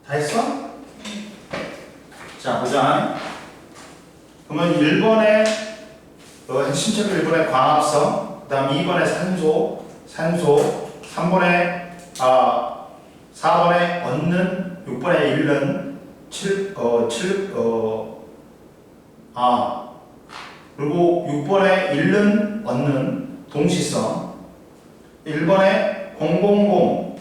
다 했어? 자, 보자. 그러면 1번에 핵심체로 1번에 광합성, 그 다음 2번에 산소, 3번에 4번에 얻는, 6번에 잃는, 그리고 6번에 잃는, 얻는 동시성. 1번에 000,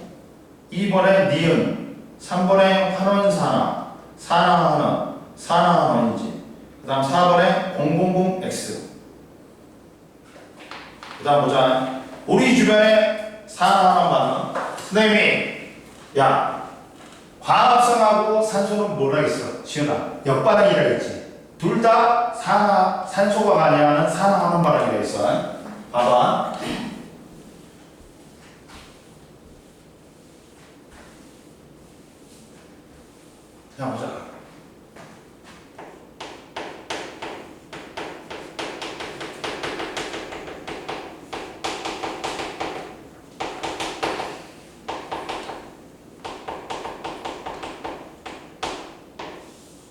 2번에 니은, 3번에 환원산화, 산화환원, 산화환원인지. 그 다음 4번에 000X. 그 다음 보자. 우리 주변에 산화환원 반응. 선생님이, 야, 광합성하고 산소는 뭐라 했어? 지은아, 역반응이라 했지. 둘 다 산소가 관여하는 산화환원 반응이라 했어. 봐봐. 자, 보자.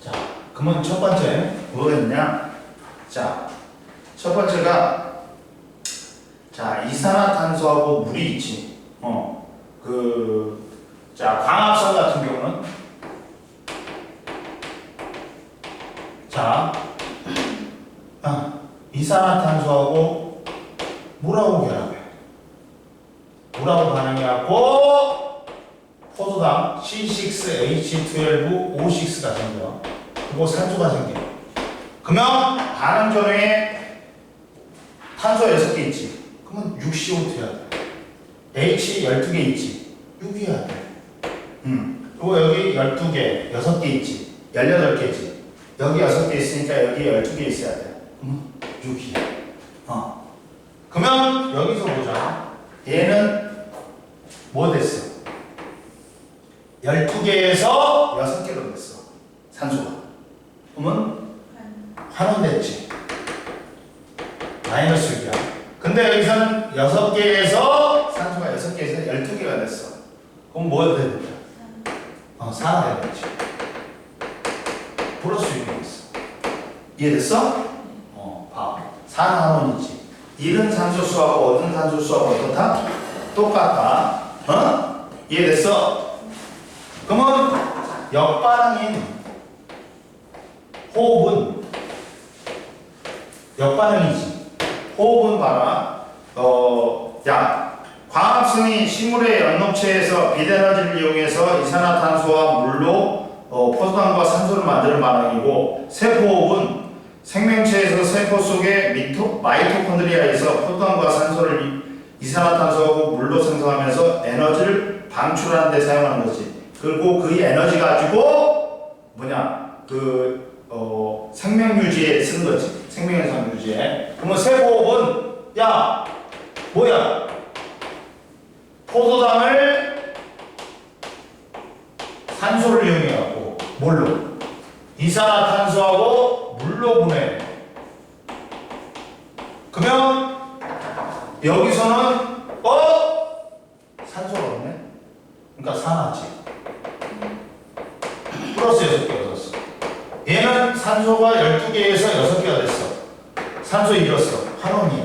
자, 그러면 첫 번째 뭐겠냐? 자, 첫 번째가 자, 이산화탄소하고 물이 있지. 자, 광합성 같은 경우는 자, 이산화탄소하고 물하고 결합해. 물하고 반응해갖고 포도당 C6H12O6가 생겨. 그리고 산소가 생겨. 그러면 반응 전후에 탄소 6개 있지. 그러면 6CO2 해야 돼. H 12개 있지. 6 해야 돼. 그리고 여기 12개, 6개 있지. 18개지. 여기 6개 있으니까 여기 12개 있어야 돼. 6이야. 그러면 여기서 보자. 얘는 뭐 됐어? 12개에서 6개로 됐어. 산소가. 그러면 환원됐지. 마이너스 6이야. 근데 여기서는 6개에서 산소가 6개에서 12개가 됐어. 그럼 뭐가 되는 거야? 산화가 되겠지. 플러스 6이 됐어. 이해됐어? 봐. 산화환원이지. 잃은 산소수하고 얻은 산소수하고 어떻다? 똑같다. 이해됐어? 그러면 역반응인 호흡은 역반응이지. 호흡은 봐라. 야, 광합성이 식물의 연록체에서 비대에너지를 이용해서 이산화탄소와 물로 포도당과 산소를 만드는 반응이고, 세포호흡은 생명체에서 세포 속의 마이토콘드리아에서 포도당과 산소를 이산화탄소하고 물로 생성하면서 에너지를 방출하는 데 사용하는 거지. 그리고 그 에너지 가지고 생명 유지에 쓰는 거지. 생명 현상 유지에. 그러면 세포호흡은 야 뭐야? 포도당을 산소를 이용해갖고 뭘로? 이산화탄소하고 물로 분해. 그러면 여기서는 산소가 없네. 그러니까 산화지. 플러스 6개 얻었어. 얘는 산소가 12개에서 6개가 됐어. 산소 잃었어. 환원이야.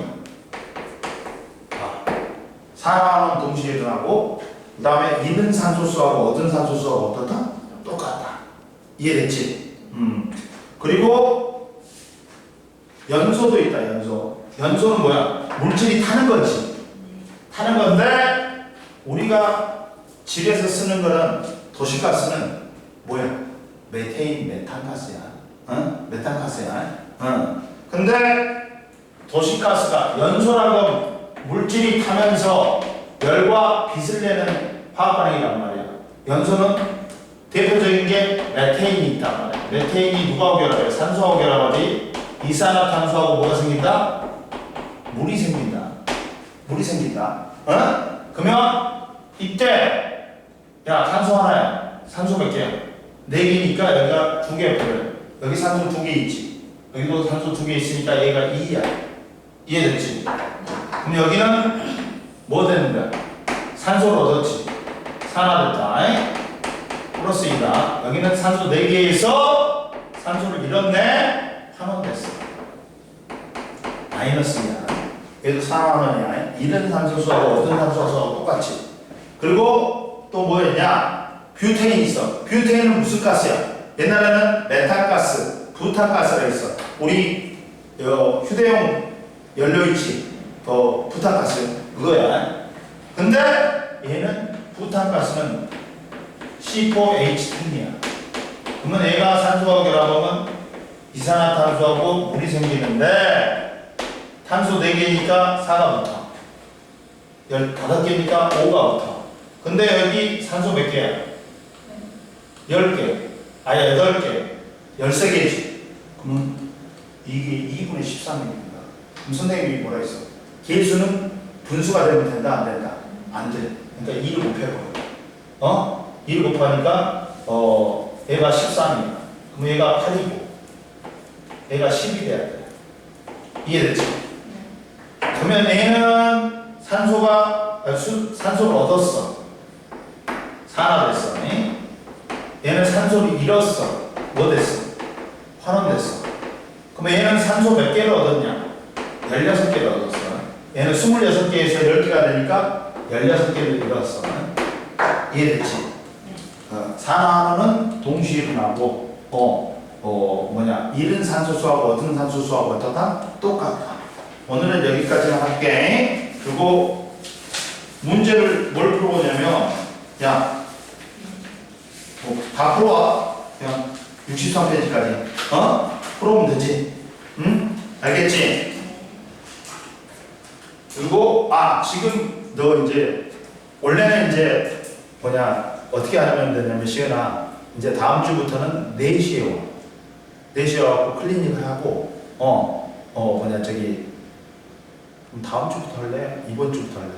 산화환원 동시에 일어나고, 그 다음에 잃은 산소수하고 얻은 산소수하고 어떻다? 똑같다. 이해됐지? 그리고 연소도 있다. 연소는 뭐야? 물질이 타는 거지. 타는 건데 우리가 집에서 쓰는 거는, 도시가스는 뭐야? 메테인, 메탄가스야. 메탄가스야. 근데 도시가스가 연소라는 물질이 타면서 열과 빛을 내는 화학 반응이란 말이야. 연소는 대표적인 게 메테인이 있단 말이야. 메테인이 누구하고 결합해? 산소하고 결합하지. 이산화탄소하고 뭐가 생긴다? 물이 생긴다. 그러면 이때 야, 산소 하나야. 산소 몇 개야? 4개니까 여기가 2개 보여. 여기 산소 2개 있지. 여기도 산소 2개 있으니까 얘가 2야. 이해됐지? 그럼 여기는 뭐 되는 거야? 산소를 얻었지. 산화됐다. 플러스 2다. 여기는 산소 4개에서 산소를 잃었네. 환원됐어. 마이너스야. 얘도 산화환원이야. 잃은 산소수하고 얻은 산소수하고 똑같이. 그리고 또 뭐였냐? 뷰테인 있어. 뷰테인은 무슨 가스야? 옛날에는 메탄가스, 부탄가스가 있어. 우리 휴대용 연료위치, 부탄가스 그거야. 근데 얘는 부탄가스는 C4H10이야. 그러면 얘가 산소와 결합하면 이산화탄소하고 물이 생기는데 탄소 4개니까 4가 붙어. 15개니까 5가 붙어. 근데 여기 산소 몇 개야? 10개. 아니 8개. 13개지. 그러면 이게 2분의 13입니다. 그럼 선생님이 뭐라 했어? 계수는 분수가 되면 된다, 안 된다? 안 돼. 그러니까 2를 곱해버려. 2를 곱하니까 얘가 13이야. 그럼 얘가 8이고 얘가 10이 돼야 돼. 이해됐지? 그러면 얘는 산소를 얻었어. 산화됐어. 얘는 산소를 잃었어. 뭐 됐어? 환원됐어. 그러면 얘는 산소 몇 개를 얻었냐? 16개를 얻었어. 얘는 26개에서 10개가 되니까 16개를 잃었어. 이해됐지? 산화는 동시에 일어나고 잃은 산소수하고 얻은 산소수하고 어떠다? 똑같다. 오늘은 여기까지만 할게. 그리고 문제를 뭘 풀어보냐면 다 풀어와. 그냥 63페이지까지 풀어보면 되지. 응? 알겠지? 그리고 지금 너 이제 원래는 이제 어떻게 하면 되냐면 시은아 이제 다음 주부터는 4시에 와. 4시에 와갖고 클리닉을 하고 그럼 다음 주부터 할래? 이번 주부터 할래?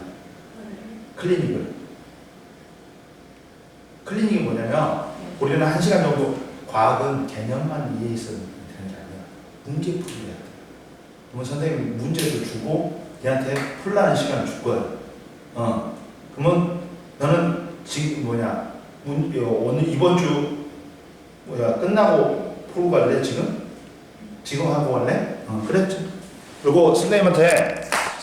클리닉이 뭐냐면 우리는 1시간 정도 과학은 개념만 이해해서 되는 게 아니라 문제 풀이야. 그러면 선생님이 문제를 주고 얘한테 풀라는 시간을 줄 거야. 그러면 너는 지금 오늘 이번 주 끝나고 풀고 갈래? 지금 하고 갈래? 그랬지. 그리고 선생님한테